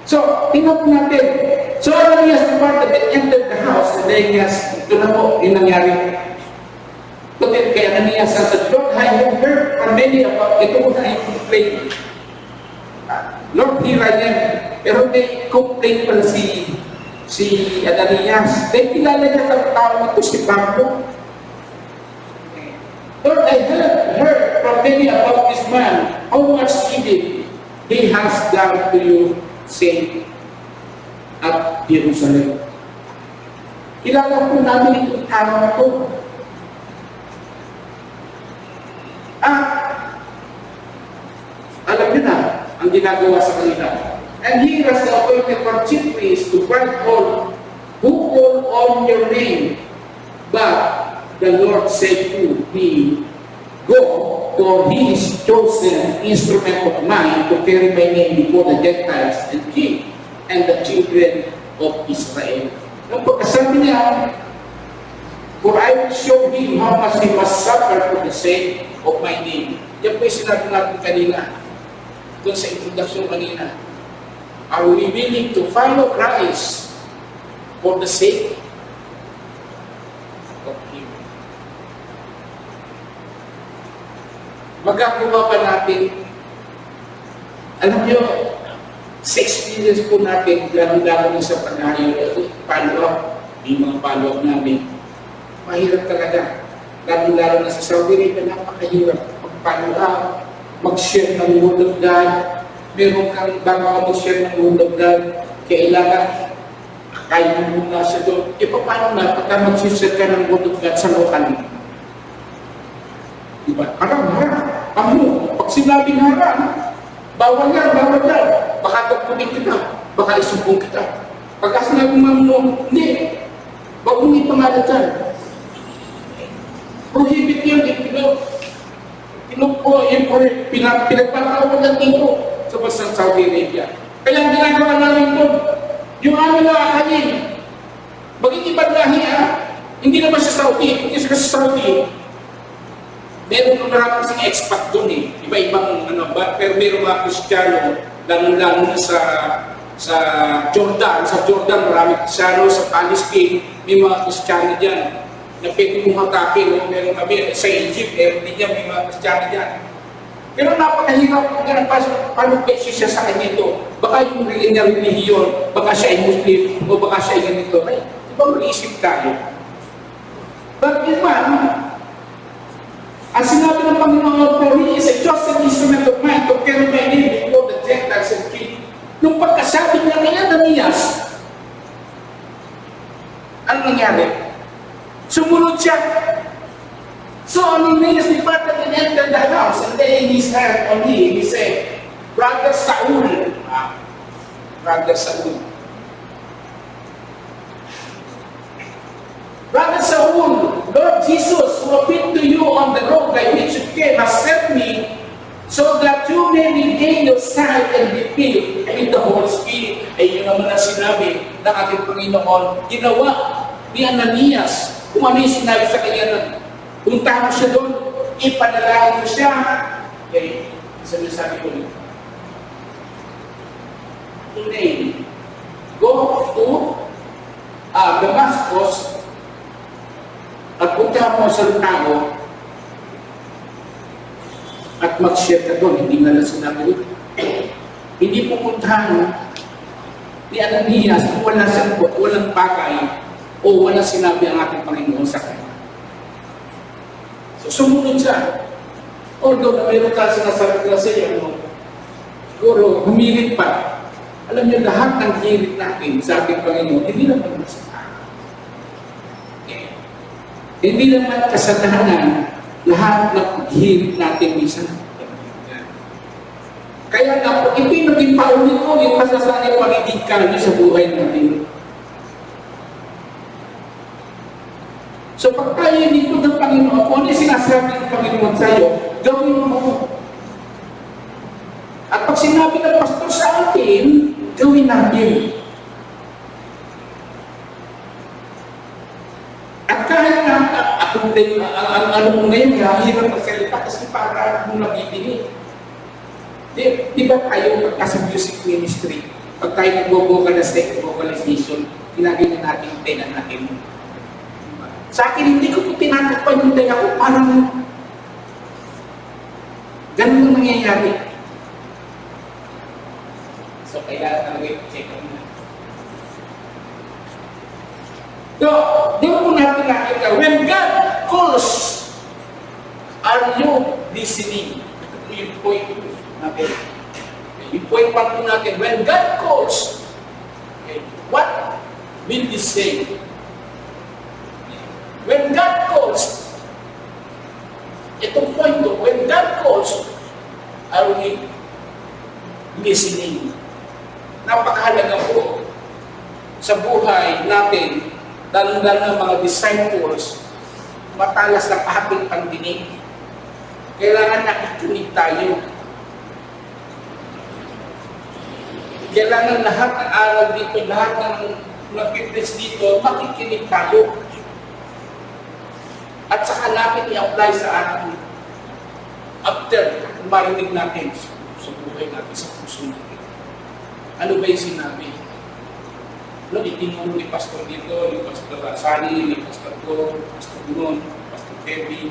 So, tingnan po natin. So, Ananias departed and entered the house, and Ananias, ito na po, yung nangyari. Pagkat kay Ananias, and said, Lord, I have heard from many about, ito mo na yung complaint. Lord, here I am. Pero may complaint pala si Ananias. Dahil kilala niya ang tao ito si Pablo. Lord, I have heard from many about this man, how much evil he has done to you, saying, at Jerusalem. Kilala po namin itong tao na ito. Alam niyo na ang ginagawa sa kanila. And he has appointed for chief priests to guard all who call on your name. But the Lord said to him, go, for he is chosen instrument of mine to carry my name before the Gentiles and king and the children of Israel. Nung pagkasabi niya, For I will show him how much he must suffer for the sake of my name. Yan po yung sinabi natin kanina, doon sa introduction kanina. Are we willing to follow Christ for the sake of Him? Magagawa pa natin, alam nyo, sa experience po natin, lalo-lalo sa panahayo, follow-up, yung mga follow-up namin, mahirap talaga. Lalo-lalo na sa Saudi Arabia, napakahirap mag-follow-up, mag-share ng Word of God. Meron kang bago mag-share ng Word of God, kailangan kaya mo muna siya doon. E paano na pagka mag-share ka ng Word of God sa lokal? Diba? Harap. Ano? Pag sinabing harap, bawal yan. Baka tagpunin kita, baka isumbong kita. Pagka sinabing mo, hindi. Huwag mong ipangalat yan. Prohibit yun, pinagpapawag ng tito sa bansang Saudi Arabia. Kaya ang ginagawa namin doon, yung aming nakakayin, maging ibang lahi hindi naman sa Saudi, hindi sa Saudi. Meron kong maraming kasing expat doon iba-ibang pero meron mga Kristiyano, lalo na sa Jordan, maraming Kristiyano, sa Palestine, may mga Kristiyano dyan na pwede mong hatakin. Meron kami sa Egypt, meron din yan, may mga Kristiyano dyan. Pero napakahirap kung paano pwede siya sa kanya ito. Baka yung relihiyon, baka siya ay Muslim, o baka siya ay ganito. Ay, diba mag-iisip tayo? Bakit man, ang sinabi ng Panginoon, for He is a chosen instrument of mine to carry my name before the Gentiles and King. Nung pagkasabi niya kay Ananias, ano nangyari? Sumunod siya. So Ananias departed and entered the house, and laying his hand on him, he said, Brother Saul, Brother Saul, Lord Jesus, who appeared to you on the road by which you came, has sent me so that you may regain your sight and be filled with the Holy Spirit. Ay yun naman ang sinabi ng ating Panginoon. Ginawa ni Ananias kung ano yung sinabi sa kanya na punta mo siya doon, ipanalangin mo siya. Okay, sabi ko nito. Today, go to Damascus at punta mo sa tao at mag-share ka doon. Hindi nga lang sinabi doon. Hindi pupuntahan ni Ananias kung walang bagay o walang sinabi ang ating Panginoon sa kanya. So, sumunod siya. Although na mayroon tayo sinasabi na sa iyo, siguro humirit pa. Alam niyo, lahat ng hirit natin sa ating Panginoon, hindi naman masama. Hindi naman kasalanan lahat ng hirit natin minsan. Kaya nga, ito yung naging paulit-ulit masasanay pagiging kami sa buhay natin. So pag tayo dito ng Panginoon, kung ano yung sinasabi ng Panginoon sa iyo, gawin mo. At pag sinabi ng pastor sa atin, gawin natin. At kahit na ako din, ano mo ngayon, hirap magsalita kasi para akong nabibinig. Di ba tayo pagka sa music ministry, pag tayo nag-vocalization, ginagay na natin yung tenga natin. Sa akin, hindi ko po tinatakpan yung tenga ko, parang ganun ang nangyayari. So, kaya talaga i-check ko na. So, di mo natin nakita, when God calls, are you listening? Ito yung point natin. Yung point pa po natin, when God calls, okay, what will He say? When God calls, itong point to, when God calls, are we listening? Napakahalaga po sa buhay natin, lalo-lalo ng mga disciples, matalas ng ating pandinig. Kailangan nakikinig tayo. Kailangan lahat ng aral dito, lahat ng nag-preach dito, makikinig tayo. At saka natin i-apply sa atin. After marinig natin sa buhay natin, sa puso natin. Ano ba yung sinabi? No, itinuro ni Pastor dito, ni Pastor Sani, ni Pastor Go, Pastor Gunon, Pastor Kevin.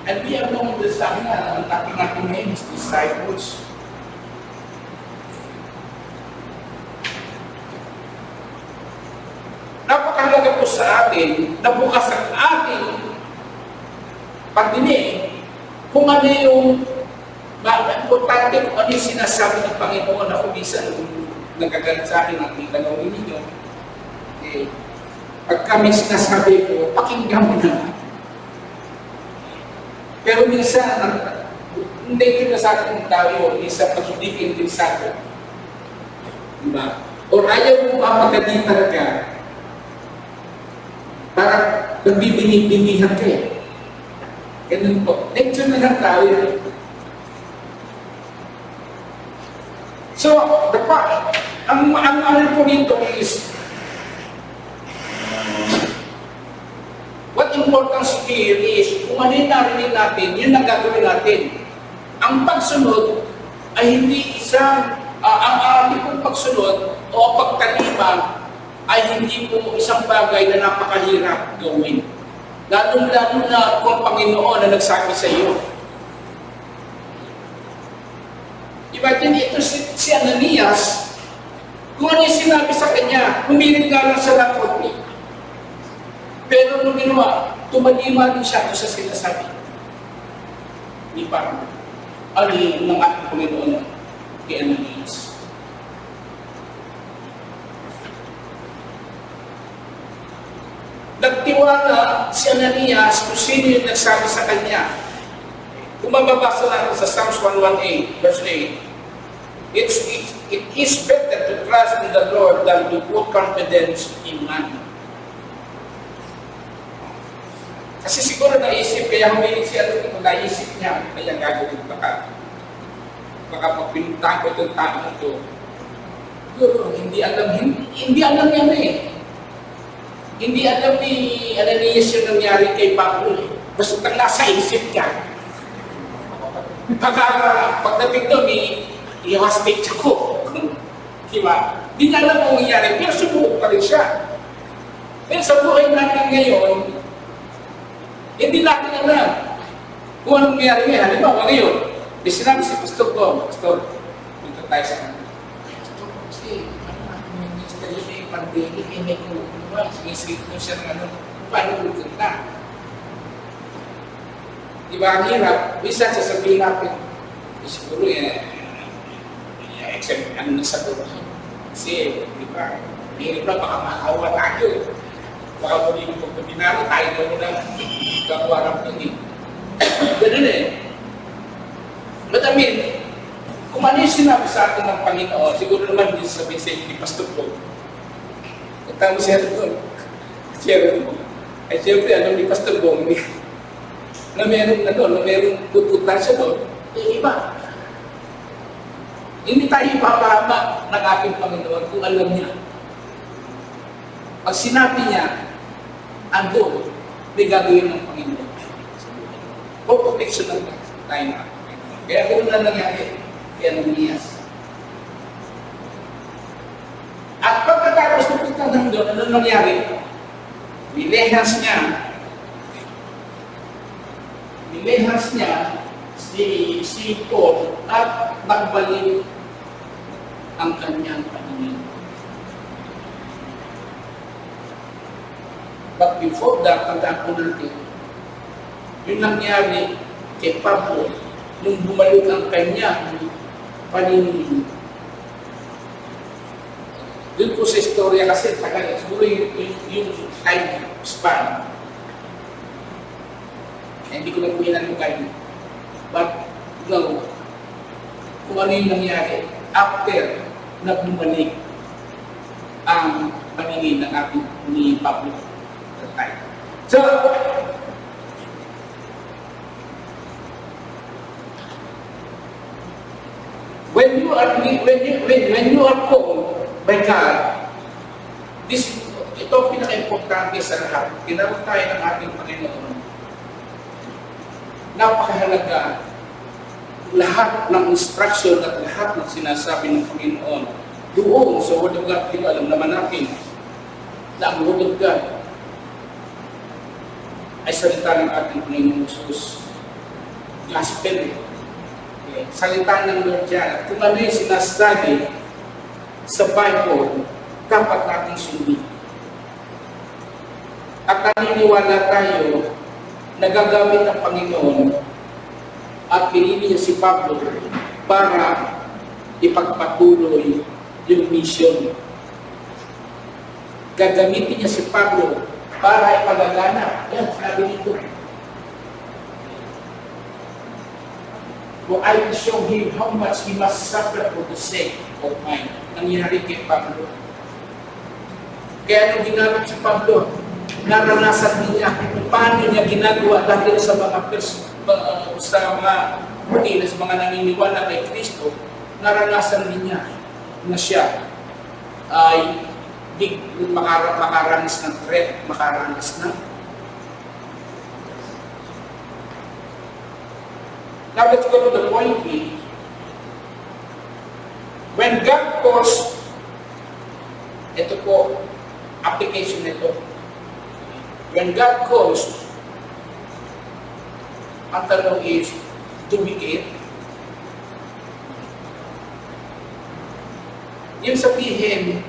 And we are known the sabi nga, ang ating natin ngayon is disciples. Napakahalaga po sa atin na bukas ang ating pagdinig kung ano yung importante kung ano yung sinasabi ng Panginoon. Ako minsan nagagalit sa akin ang itanong ninyo. Pag kami sinasabi ko, pakinggan mo na. Pero minsan, hindi ko na sa akin ng tao, minsan pag hindi ka interesado. Diba? O ayaw mo mapagalitan ka, parang nagbibingi-bingihan ka eh. Ganun po. Nature na ng tao yun. So, ang ano po nito is, what importance here is, kung ano yung narinig natin, yun ang gagawin natin. Ang pagsunod ay hindi isang, ang ating pong pagsunod o pagkalima ay hindi po isang bagay na napakahirap gawin. Lalo-lalo na kung ang Panginoon na nagsabi sa iyo. Imagine ito si Ananias, kung ano yung sinabi sa kanya, humirit nga lang siya ng konti. Pero nung ginawa, tumalima din siya sa sinasabi. Di ba? Ano yung ng ating Panginoon kay Ananias? Nagtiwala si Ananias kung sino yung nagsabi sa kanya. Kung mababasa natin sa Psalms 118, verse 8, it is better to trust in the Lord than to put confidence in man. Kasi siguro naisip, kaya humilig siya ito, naisip niya, kaya gagawin baka pag pinuntahan ko itong tao ito, siguro hindi alam niya na eh. Hindi alam ni Ananias yung nangyari kay Pablo eh. Basta nasa isip niya. Pagdating doon, i-hostage ako. Diba? Hindi niya alam kung nangyari, pero sumubok pa rin siya. Pero sa buhay natin ngayon, hindi natin alam kung anong nangyari ngayon. Halimbawa ngayon, sinabi si Pastor ko, Pastor, punta tayo sa kanila. Pastor, kasi yun yung pandemic, may kuha, sinisip mo siya ng ano, paano pupunta? Diba ang hirap? Minsan sasabihin natin, siguro ano na sa doon. Kasi, di ba, hirap na baka makawa tayo. Baka muli yung pagpapinaro, tayo na muna kakuwarap nun eh. Ganun eh. But I mean, kung ano yung sinabi sa atin ng Panginoon, siguro naman din sabihin sa inyo ni Pastor Paul. Tama siya doon. Ay siyempre, alam ni Pastor Bong, na merong pupunta siya doon, iba. Hindi tayo ipapahama ng ating Panginoon kung alam niya. Pag sinabi niya, andun, may gagawin ng Panginoon. For protection ng tayo na. Kaya kung na nangyari, kay Ananias. At pagkatapos na punta ng doon, ano nangyari? Nilehas niya si Paul at nagbalik ang kanyang paningin. But before that, tandaan ko natin, yung nangyari kay Pablo, nung bumalik ang kanyang paningin. Doon po sa istorya kasi tagal, siguro yung time span. Hindi ko lang po hinalugay. But, no, kung ano yung nangyari after na bumalik ang paningin ng ating ni Pablo. So, when you are called by God, ito ang pinaka-important. importante sa lahat, tinawag tayo ng ating Panginoon. Napakahalaga lahat ng instruction at lahat ng sinasabi ng Panginoon doon sa Word of God. Pero alam naman natin na ang Word of God ay salita ng ating Panginoon Jesus. Gospel. Okay. Salita ng Lord yan. Kung ano yung sinasabi sa Bible, dapat natin sundin. At naniniwala tayo na gagamit ng Panginoon at pinili niya si Pablo para ipagpatuloy yung mission. Gagamitin niya si Pablo para ipagaganap. Yan, sabi nito. For I will show him how much he must suffer for the sake of mine. Nangyari kay Pablo. Kaya nung ginamit si Pablo, naranasan niya kung paano niya ginagawa dahil sa mga sa mga naniniwala kay Kristo, naranasan din niya na siya ay makaranas ng threat, makaranas ng. Now let's go to the point B. When God calls, ito po, application nito. When God calls, ang tanong is, do we get? Yung sabihin,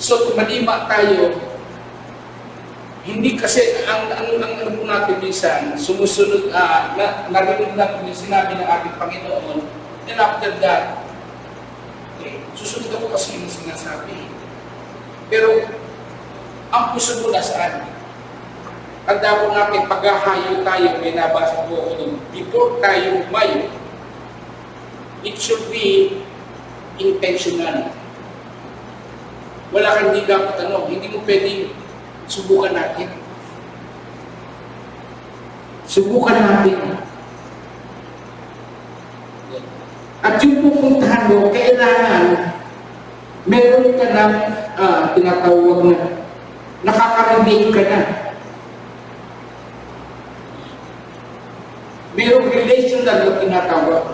so malima tayo, hindi kasi ang po natin minsan, sumusunod, narinig natin yung sinabi ng ating Panginoon, and after that, okay, susunod ako kasi yung sinasabi. Pero, ang puso mo nasaan? Tanda po natin, paghahayo tayo, may nabasa po ako doon, before tayo humayo, it should be intentional. Wala kang hindi dapat hindi mo pwedeng subukan natin. Subukan natin. At yung pupuntahan mo, kailangan meron ka ng tinatawag na nakakarinig ka na. Merong relational na tinatawag.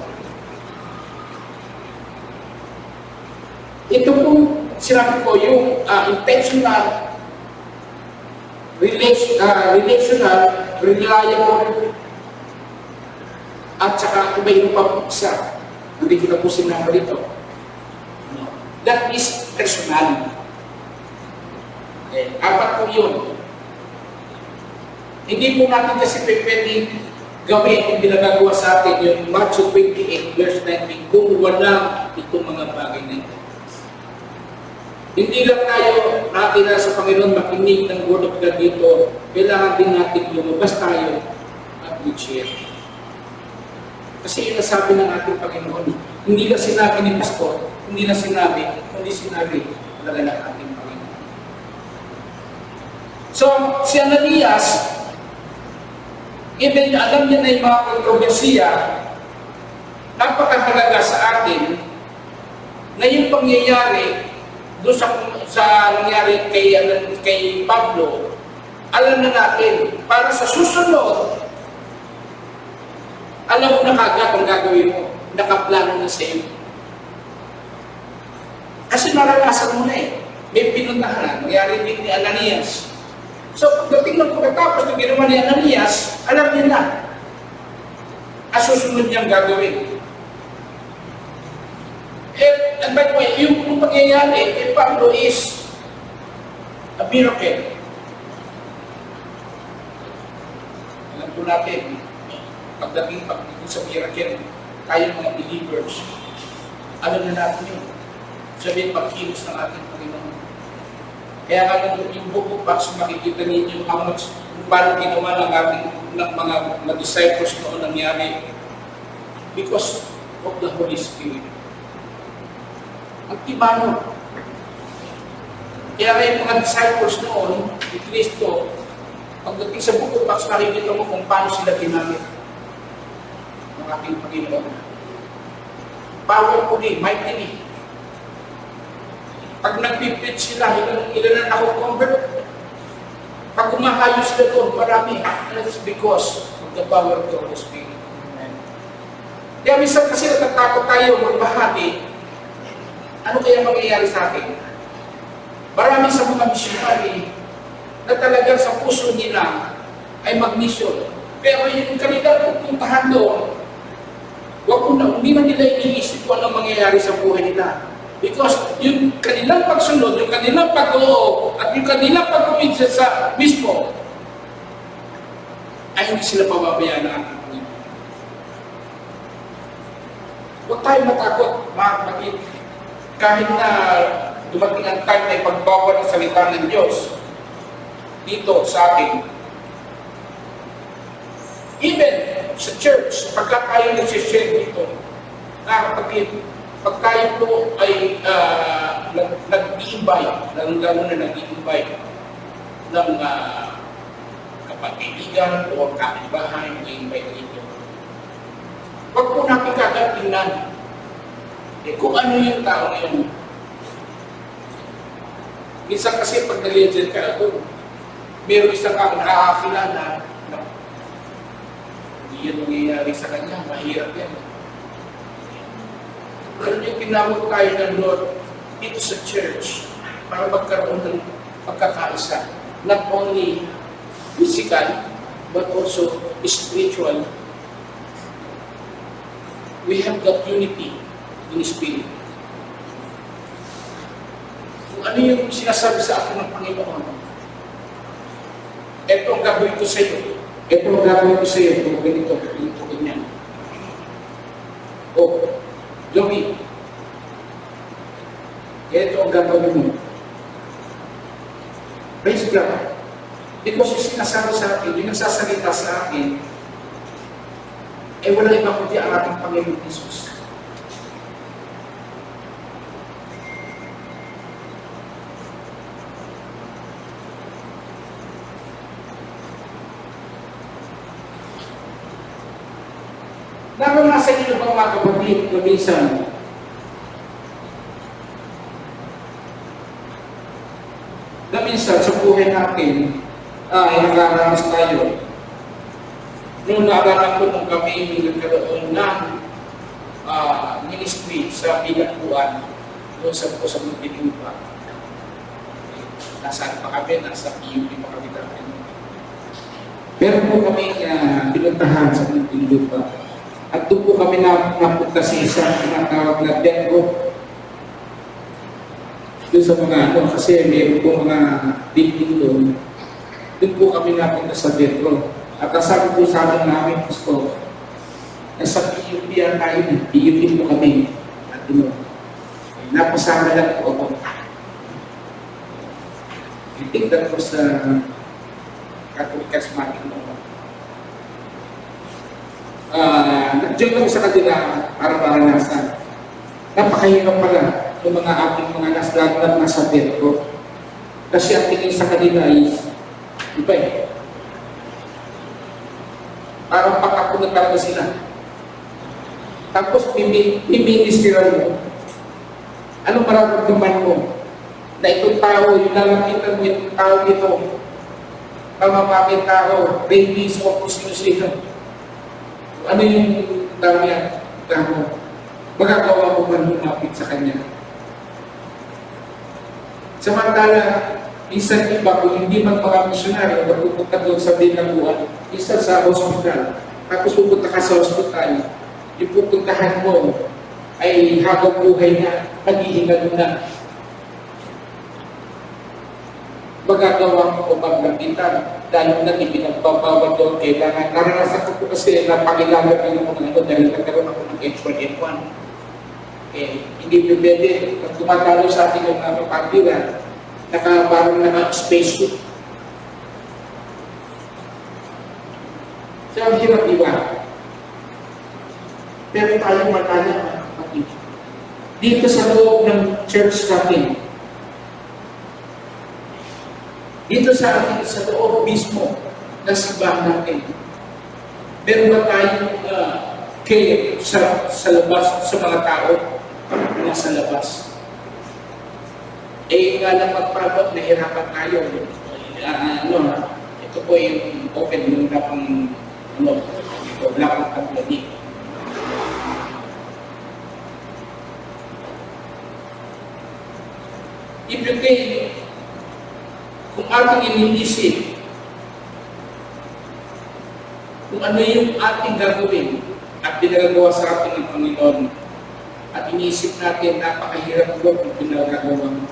Ito po, sinabi ko, yung intentional, relational, reliable, at saka iba yung pag-isa. Hindi ko na po sinabi dito. That is personal. Okay. Apat po yun. Hindi po natin kasi pwedeng gawin yung binagagawa sa atin, yung Matthew 28 verse 19, kung wala itong mga bagay na ito. Hindi lang tayo nakakita sa Panginoon makinig ng Word of God dito, kailangan din natin lumabas tayo at mag-share. Kasi yun ang sabi ng ating Panginoon, hindi lang sinabi ni Pastor, hindi lang sinabi, kundi sinabi talaga ng ating Panginoon. So, si Ananias, even alam niya na yung mga kontrobersiya, napakahalaga sa atin na yung pangyayari doon sa nangyari kay Pablo, alam na natin, para sa susunod, alam mo na kagad ang gagawin mo, nakaplano na sa'yo. Kasi naranasan mo na eh, may pinuntahan, nangyari din ni Ananias. So, pagdating ng pagkatapos ng ginawa ni Ananias, alam niya na ang susunod niyang gagawin. And by the way, yung pangyayari kay Pablo is a miracle. Alam po natin, pagdating sa miracle, tayo mga believers, alam na natin yun. Sabihin pagkilos ng ating Panginoon. Kaya nga yung book of Acts, makikita ninyo how much, paano ginawa ng mga disciples noon nangyari because of the Holy Spirit. Ang tibano. Kaya yung mga disciples noon, ni Kristo, pagdating sa book of Acts, nakikita mo kung paano sila ginamit ng ating Panginoon. Powerfully, mightily. Pag nag-preach sila, ilan na ako-convert? Pag umahayos ka doon, marami. And it's because of the power of the Holy Spirit. Kaya minsan kasi natatakot tayo magbahagi. Ano kaya mangyayari sa atin? Marami sa mga missionary na talagang sa puso nila ay mag-mission. Pero yung kanilang pupuntahan doon, hindi na nila iniisip kung anong mangyayari sa buhay nila. Because yung kanilang pagsunod, yung kanilang pag-oo, at yung kanilang pag-uminsa sa mismo, ay hindi sila pababayaan ng ating Panginoon. Huwag tayo matakot, mga kapatid. Kahit na dumating ang time na ipagbawa ng salita ng Diyos dito sa atin. Even sa church, pagka tayo nagsishare dito, mga kapatid, pag tayo po ay nag-i-invite, lalo na nag-i-invite ng kapag-ibigan o kapitbahay, nag-i-invite dito. Huwag po natin kagad tingnan kung ano yung tao na yun. Minsan kasi pag nag-legend ka ako, meron isang nakakakilala na hindi yan nangyayari sa kanya, mahirap yan. Pero yung tinawag tayo ng Lord dito sa church para magkaroon ng pagkakaisa. Not only physical, but also spiritual. We have that unity in spirit. Kung ano yung sinasabi sa akin ng Panginoon, ito ang gagawin ko sa iyo. Ito ang gagawin ko sa iyo. Kung ganito, ganyan. O, Joey, ito ang gagawin mo. Praise God. Because yung sinasabi sa akin, yung nagsasalita sa akin, wala iba kundi ang ating Panginoon Jesus. Naranasan niyo ba mga kapatid na minsan sa buhay natin ay nakaranas tayo. Noong naalala ko nung kami nagkaroon ng ministry sa Pinagpuan, doon sa Muntinlupa. Nasaan pa kami? Nasa PUP pa kami dati. Meron po kami pinuntahan sa Muntinlupa. At doon po kami napunta sa isang tinatawag na Petro. Doon sa mga kasi meron po mga building doon. Doon po kami napunta sa Petro. At sabi po sa amin namin, gusto, nasa PUP yan tayo, PUP po kami. At napasama lang po ako. I think that was Catholic Charismatic mo. Nag-join kami sa kanila para maranasan. Napakahirap pala yung mga ating mga naslaglag na sa Petro. Kasi ang tingin sa kanila is iba eh. Parang pagkapunod talaga sila. Tapos piministiran mo. Anong mararamdaman mo? Na itong tao, yung nalapitan mo itong tao ito, mamamamit tao, babies o kung sino-sino. Ano yung dami mo? Magagawa mo man lumapit sa kanya. Samantala, minsan iba kung hindi man mga misyonaryo, magpupunta doon sa Pinagpuan, minsan sa hospital, tapos pupunta ka sa hospital, yung pupuntahan mo ay habang buhay na, maghihingal na. Magagawa mo o maglapitan, lalo na ipinagbabawal doon, kailangan. Naranasan ko po kasi napakilala ko yung mga dahil nagkaroon ako ng H1N1. Hindi pwede, pag tumatalo sa atin yung mga kapatira, parang naka-spacesuit. So, ang hirap iba. Pero tayo matala, mga kapatid. Dito sa loob ng church natin, dito sa ating sa loob mismo ng simbahan natin, meron ba tayong care sa labas, sa mga tao na nasa labas? Nga lang magprabot, nahirapan tayo. ito po yung open, yung lapang, lapang katlagi. Ibigay, kung ating iniisip, kung ano yung ating gagawin at pinagagawa sa atin ng Panginoon, at iniisip natin, napakahirap ko kung pinagagawa mo.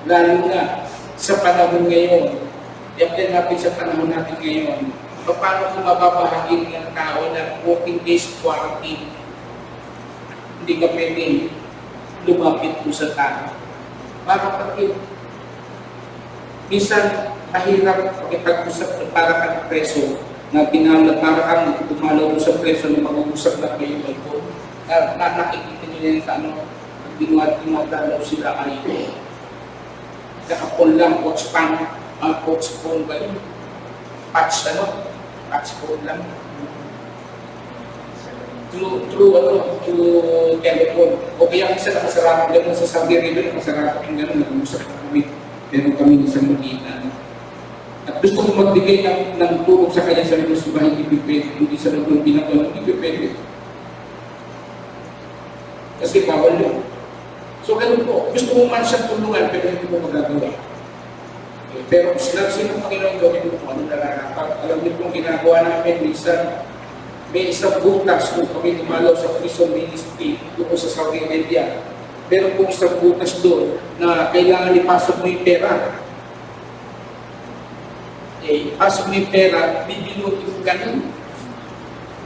Lalo na sa panahon ngayon, i-apply natin sa panahon natin ngayon, paano kung mababahagin ng tao na 14 days quarantine, hindi ka pwedeng lumapit mo sa tao. Para kapatid, minsan mahirap makipag-usap na para kang preso na para kang tumalaw sa preso na mag-uusap na kayo na nakikita nyo yan sa dinadalaw sila ay nakapon lang, coach phone ba yun? Patch phone lang. Through telephone. O kaya isa nakasarap lang sa Saudi Arabia, nakasarap yung gano'n, nag-uusap kami. Meron kami isang mag-iinan. At gusto ko magbigay ng tulong sa kanya sa Lusuba, hindi pwede, hindi sa loob ng ginagawa, hindi pwede. Kasi bawal yun. So ganun po, gusto mo man siyang tulungan, pero hindi mo magagawa. Pero sino Panginoon gawin mo kung ano nararapat. Alam niyo kung ginagawa namin, may isang butas kung kami dumalaw sa prison ministry doon sa Saudi Arabia. Pero kung isang butas doon na kailangan ipasok mo yung pera, ipasok mo yung pera, bibinutin mo ganun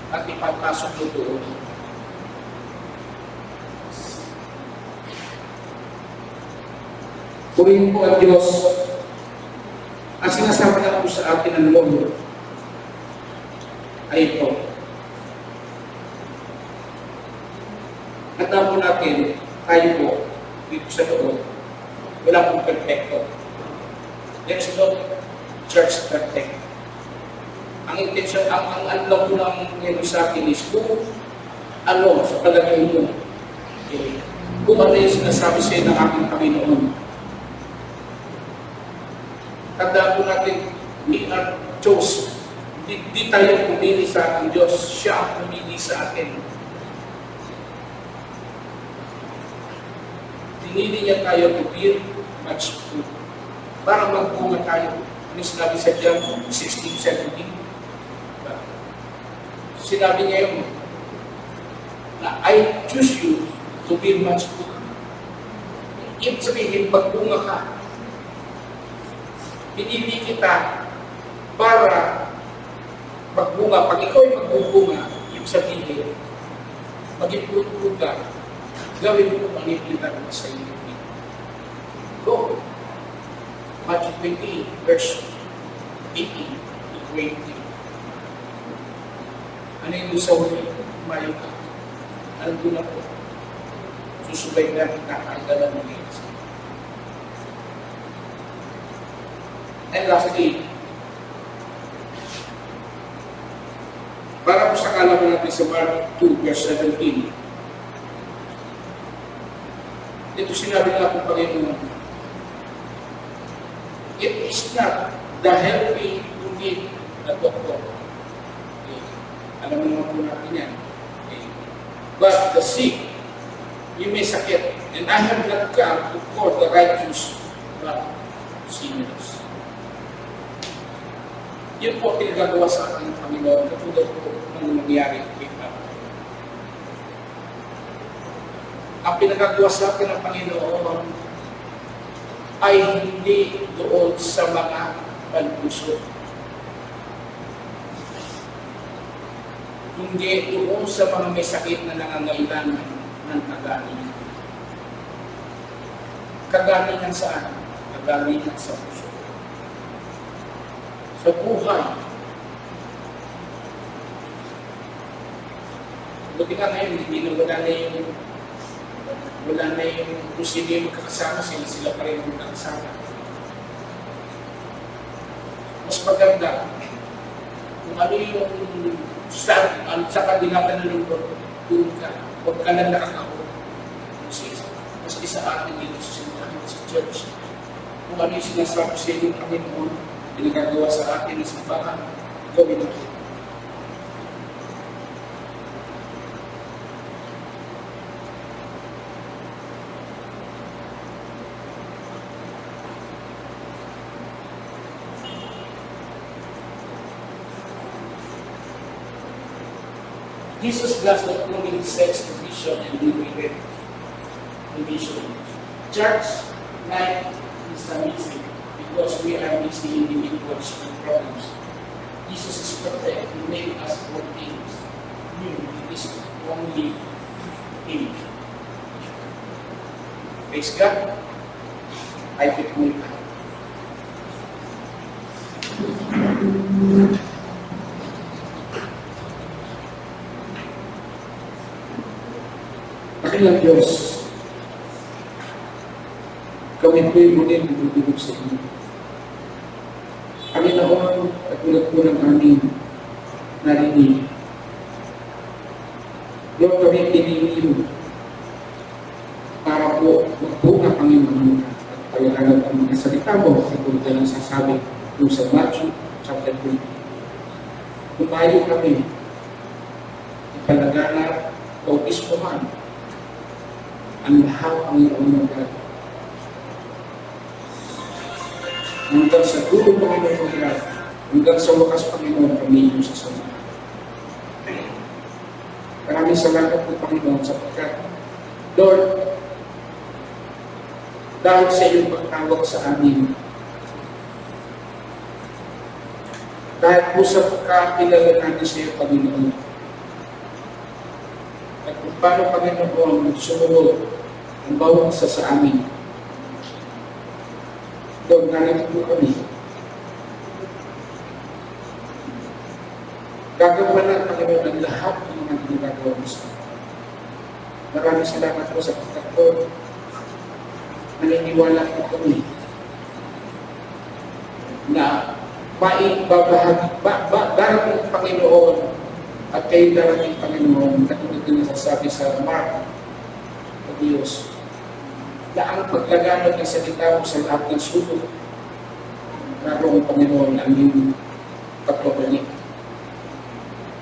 at ipapasok mo doon. Purihin po ang Diyos. Ang sinasabi na po sa atin ng Lord ay ito. At po natin, tayo po, dito sa loob, wala pong perfecto. Let's not church perfect. Ang intention, ang alam ko ng ngayon sa akin is kung ano sa palagay mo, kung ano yung sinasabi sa'yo ng aking Panginoon. Tandaan po natin, we are chose. Di tayo pumili sa ating Diyos, siya ang pumili sa atin. Pinili niya tayo to bear much fruit. Para magbunga tayo. Ano sinabi sa John 16:17? Sinabi niya yun, na I choose you to bear much fruit. Ibig sabihin, magbunga ka. Pinili kita para magbunga. Pag ikaw ay magbubunga, ibig sabihin, mag-improve ka, gawin mo ang ipilitan mo sa iyo. Go. Matthew 20, verse 18 to 20. Ano yung sa huli? Mayo ka. Alam ko na po. Susubay na kita ang dala ng Diyos. And lastly, para po sa kalaman natin sa Mark 2, verse 17, ito sinabi nga po Panginoon, it is not the healthy who need the doctor. Okay. Alam mo naman po natin yan. Okay. But the sick, you may sakit. And I have not come to call the righteous, but sinners. Yun po pinagagawa sa ating Panginoon. Katulad po ng nangyari kay Papa. Ang pinagagawa sa atin ng Panginoon ay hindi doon sa mga panpuso. Kundi doon sa mga may sakit na nangangailangan ng kagalingan. Kagalingan saan? Kagalingan sa puso. Sa buhay. Buti ka ngayon, hindi na wala na yung kung sino yung magkakasama, sila pa rin yung magkakasama. Mas maganda kung ano yung sa kadilatan ng lungkot, doon ka, huwag ka lang nakakaon. Maski sa atin dito sa simbahan, sa church, Kung ano yung sinasabi sa inyo, Panginoon, pinagagawa sa atin ng simbahan, gawin natin. Jesus blessed not only sex, division, and division. Church life is amazing because we are missing individuals with problems. Jesus is perfect. He made us all things new. It is only Him. Praise God. I pick my God. Dakilang Diyos, kami po'y muling tutulog sa inyo. Panginoon, katulad po ng aming narinig. Lord, kami pinili para po magpunga, Panginoon, at palaganap ang mga salita mo katulad ng sasabi doon sa Matthew chapter 20. Tumayo kami, ipalaganap o ispuhan ang lahat ng iyong mga hanggang sa dulo, Panginoon mga hanggang sa wakas, Panginoon, kami iyong sasama. Maraming salamat po, Panginoon, sapagkat, Lord, dahil sa iyong pagtawag sa amin, dahil po sa pagkakilala natin sa iyo, Panginoon, at kung paano, Panginoon, sumunod ang bawang sa amin. Lord, narito po kami. Gagawa na, Panginoon, ang lahat ng mga ginagawa mo sa amin. Maraming salamat po sa pagkakot. Naniniwala po kami na darating, Panginoon, at kayo darating, Panginoon, katulad na nasasabi sa Mark o Diyos, na ang paglaganap ng salita mo sa lahat ng sulok, naroon, Panginoon, ang iyong pagbabalik.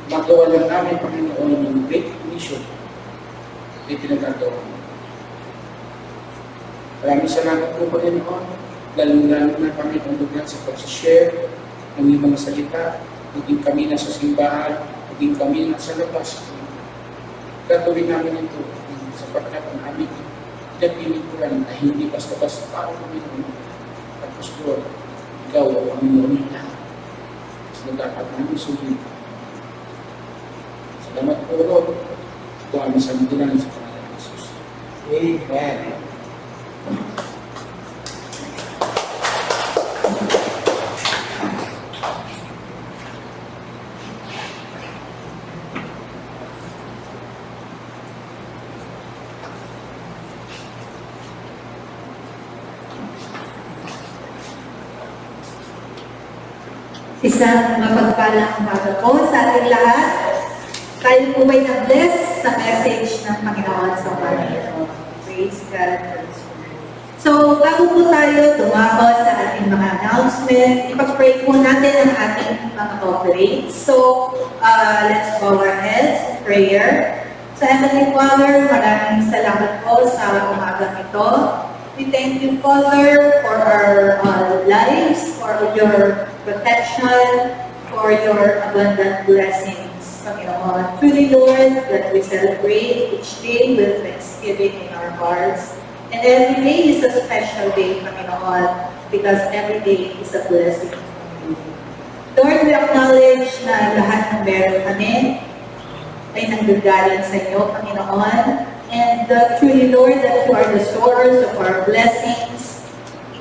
Magawa lang namin, Panginoon, ng great mission na pinagagawa mo. Maraming salamat po, Panginoon, lalo-lalo na, Panginoon, sa pag-share ng iyong mga salita, maging kami na sa simbahan, maging kami na sa labas. Gagawin namin ito sapagkat ang aming pinagpinikuran na hindi basta-basta para kami naman. Tapos Lord, ikaw ang Panginoon na na dapat namin sundin. Salamat po, Lord. Ito ang isang dinan sa pangalan ng Jesus. Amen. Isang mapagpalang umaga po sa ating lahat. Tayo po ba'y na-bless sa message ng Panginoon sa Panginoon? Praise God. So, bago po tayo tumako sa ating mga announcements, ipag-pray po natin ang ating mga offerings. So, let's bow our heads in prayer. Sa Heavenly Father, maraming salamat po sa umagang ito. We thank you, Father, for our lives, for your protection, for your abundant blessings, Panginoon. Truly, Lord, that we celebrate each day with thanksgiving in our hearts. And every day is a special day, Panginoon, because every day is a blessing from you. Lord, we acknowledge na lahat ng meron kami ay nanggagaling sa iyo, Panginoon. And truly, Lord, that you are the source of our blessings.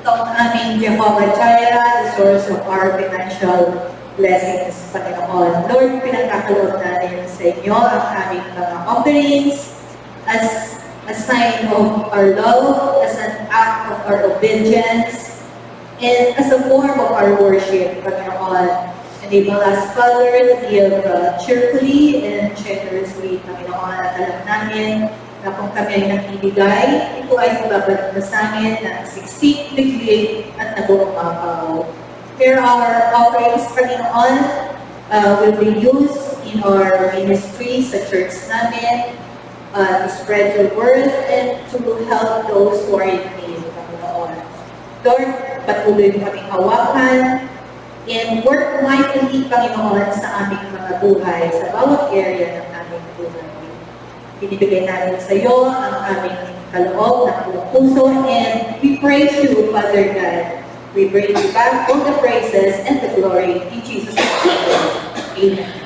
Ikaw ang aming Jehovah Jireh, the source of our financial blessings, Panginoon. Lord, pinagkakaloob natin sa inyo ang aming mga offerings as a sign of our love, as an act of our obedience, and as a form of our worship, Panginoon. Enable us, Father, to give cheerfully and generously, Panginoon, at alam namin na kung kami ay nagbibigay, ito ay ibabalik na sa amin na siksik, biglig, at nabuong mapaw. Here our offerings, Panginoon, will be used in our ministry sa church namin, to spread your word and to help those who are in need, Panginoon. Lord, patuloy mo kaming hawakan and work mightily, Panginoon, sa aming mga buhay, sa bawat area ng aming buhay. Binibigay namin sa iyo ang aming kaloob ng buong puso, and we praise you, Father God. We bring you back all the praises and the glory in Jesus' name. Amen.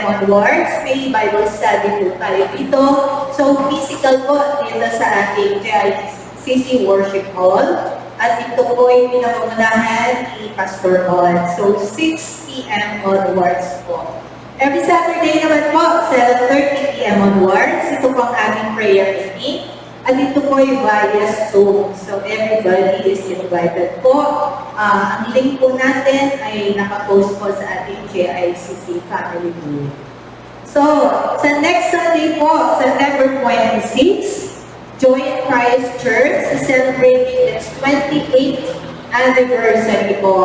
Onwards, may Bible study po tayo dito. So, physical po dito sa ating JICC Worship Hall. At ito po ay pinangungunahan ni Pastor On. So, 6 p.m. onwards po. Every Saturday naman po, 7:30 p.m. onwards, ito po ang aming prayer meeting. At ito po ay via Zoom. So, everybody is invited po. Ang link po natin ay nakapost po sa ating JICC family group. So, sa next Sunday po, September 26, Joy Christ Church is celebrating its 28th anniversary po.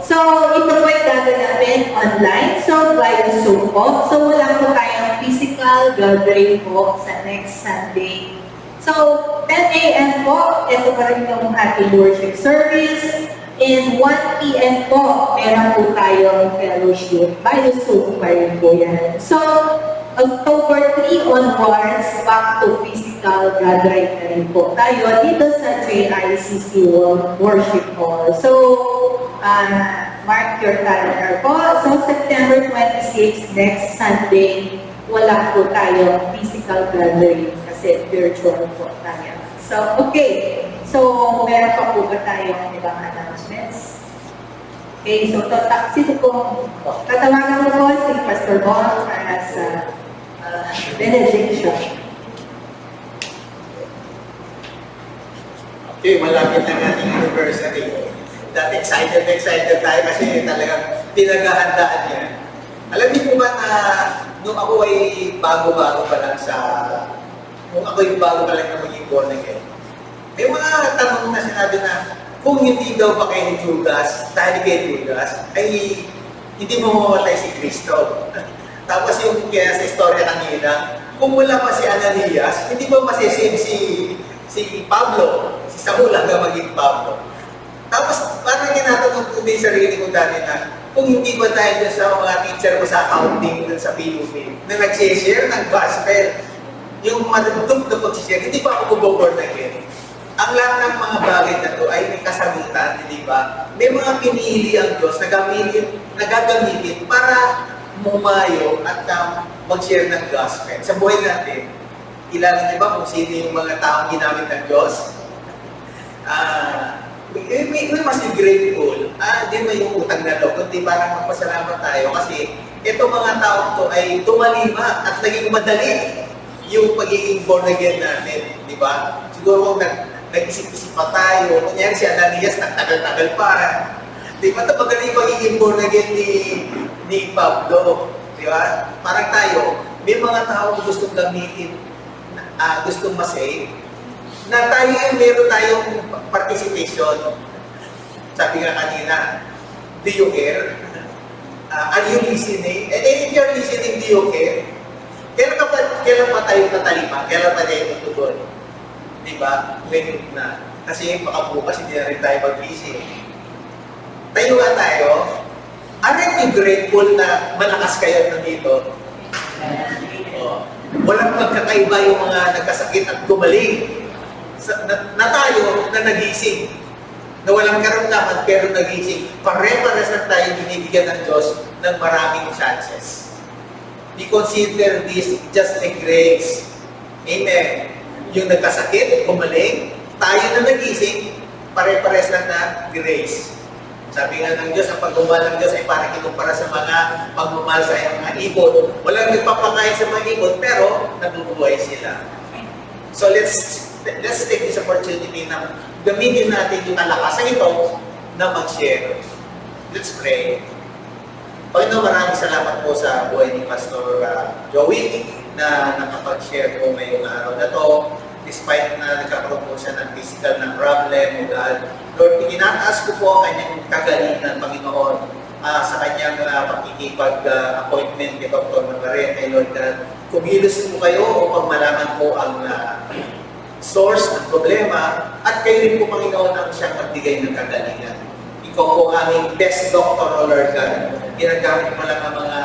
So, ito po ay gaganapin online. So, via Zoom po. So, wala po tayong physical gathering po sa next Sunday. So, 10 a.m. po, ito pa rin yung ating worship service. And 1 p.m. po, meron po tayong fellowship. By the Zoom pa rin po yan. So, October 3 onwards, back to physical gathering na rin po tayo dito sa JICC Worship Hall. So, mark your calendar po. So, September 26, next Sunday, wala po tayong physical gathering kasi virtual po tayo. So, okay. So, meron pa po ba tayong ibang announcements? Okay, so sino po? Tatawagan ko po si Pastor Bon para sa benediction. Okay, malapit na natin anniversary. That excited tayo kasi talagang pinaghahandaan yan. Alam niyo po ba na nung ako ay bago-bago pa lang na maging born again, may mga tanong na sinabi na kung hindi daw pa kay Judas, dahil kay Judas, ay hindi mo mamamatay si Kristo. Tapos yung kaya sa istorya kanina, kung wala pa si Ananias, hindi ba masisave si Pablo, si Saul hanggang maging Pablo. Tapos parang tinatanong ko din sarili ko dati na kung hindi ba tayo dyan sa mga teacher ko sa accounting dun sa PUP na nag-share ng gospel, yung madugtog na pag-share, hindi pa ako born again. Ang lahat ng mga bagay na to ay may kasagutan, di ba? May mga pinili ang Diyos na gagamitin para mumayo at mag-share ng gospel. Sa buhay natin, kilala niyo ba kung sino yung mga taong ginamit ng Diyos? We must be grateful. Di ba yung utang na loob? Kundi parang magpasalamat tayo kasi itong mga taong to ay tumalima at naging madali yung pagiging born again natin. Di ba? Siguro kung nag-isip-isip pa tayo, kunyari si Ananias, nagtagal-tagal para. Di ba ito magaling magiging born again ni Pablo? Di ba? Parang tayo, may mga taong gustong gamitin gustong masave, na tayo yung meron tayong participation. Sabi nga kanina, do you care? Are you listening? And if you're listening, do you care? Kailan pa tayo natalima? Kailan pa tayo tutugon? Diba? When na. Kasi baka bukas hindi na rin tayo mag-busy. Tayo nga tayo. Aren't you grateful na malakas kayo nandito? Walang magkakaiba yung mga nagkasakit at gumaling. Na tayo na nagising. Na walang karamdaman pero nagising. Pare-pares na tayo binibigyan ng Diyos ng maraming chances. We consider this just a grace. Amen. Yung nagkasakit, gumaling, tayo na nagising, pare-pares lang na grace. Sabi nga ng Diyos, ang pagmamahal ng Diyos ay parang kinumpara sa mga pagmamahal sa mga ibon. Walang nagpapakain sa mga ibon, pero nabubuhay sila. So let's take this opportunity na gamitin natin yung kalakasan ito na mag-share. Let's pray. Panginoon, maraming salamat po sa buhay ni Pastor Joey na nakapag-share po ngayong araw na to. Despite na nagkakaroon po siya ng physical na problem, O God, Lord, itinataas ko po ang kanyang kagalingan, Panginoon, sa kanyang pakikipag-appointment kay Dr. Navarrete, Lord God. Kumilos po kayo upang malaman po ang source ng problema at kayo rin po, Panginoon, ang siyang magbigay ng kagalingan. Ikaw po aming best doctor, O Lord God. Ginagamit mo lang ang mga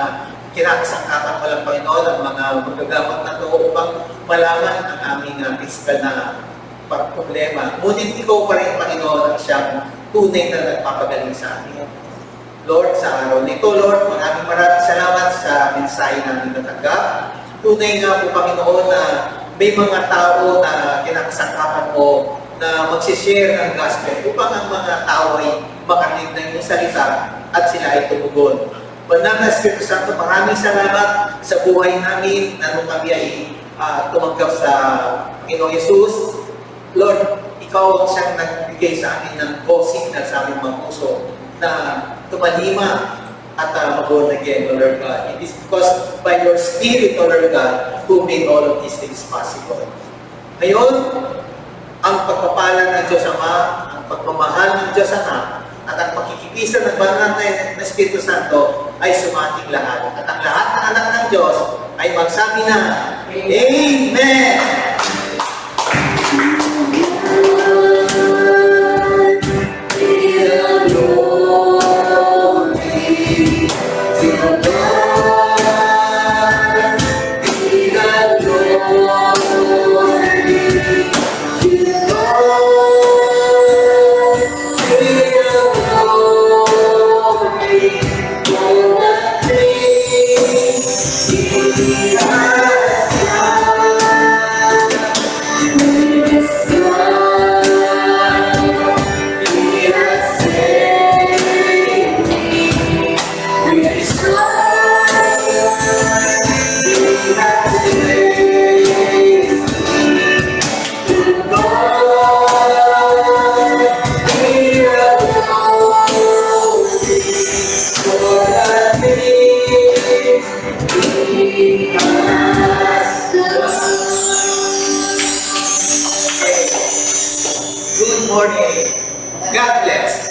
kinakasangkatan mo lang, Panginoon, ang mga magagamot na ito upang malaman ang aming physical na problema. Ngunit ikaw pa rin, Panginoon, ang siyang tunay na nagpapagaling sa amin. Lord, sa araw nito, Lord, maraming salamat sa mensahe namin natanggap. Tunay nga po, Panginoon, na may mga tao na kinakasangkapan mo na magsishare ng gospel upang ang mga tao ay makarinig ng iyong salita at sila ay tumugon. Banal na Espiritu Santo, maraming salamat sa buhay namin na nung kami ay tumanggap sa Panginoong Yesus. Lord, ikaw ang siyang nagbigay sa amin ng signal sa aming mga puso na tumalima at mag-born again, O Lord God. It is because by your Spirit, O Lord God, who made all of these things possible. Ngayon, ang pagpapala ng Diyos Ama, ang pagmamahal ng Diyos Ama, at ang pakikipisan ng banal na Espiritu Santo ay sumating lahat. At ang lahat ng anak ng Diyos ay magsabi na, Amen! Good morning. God bless.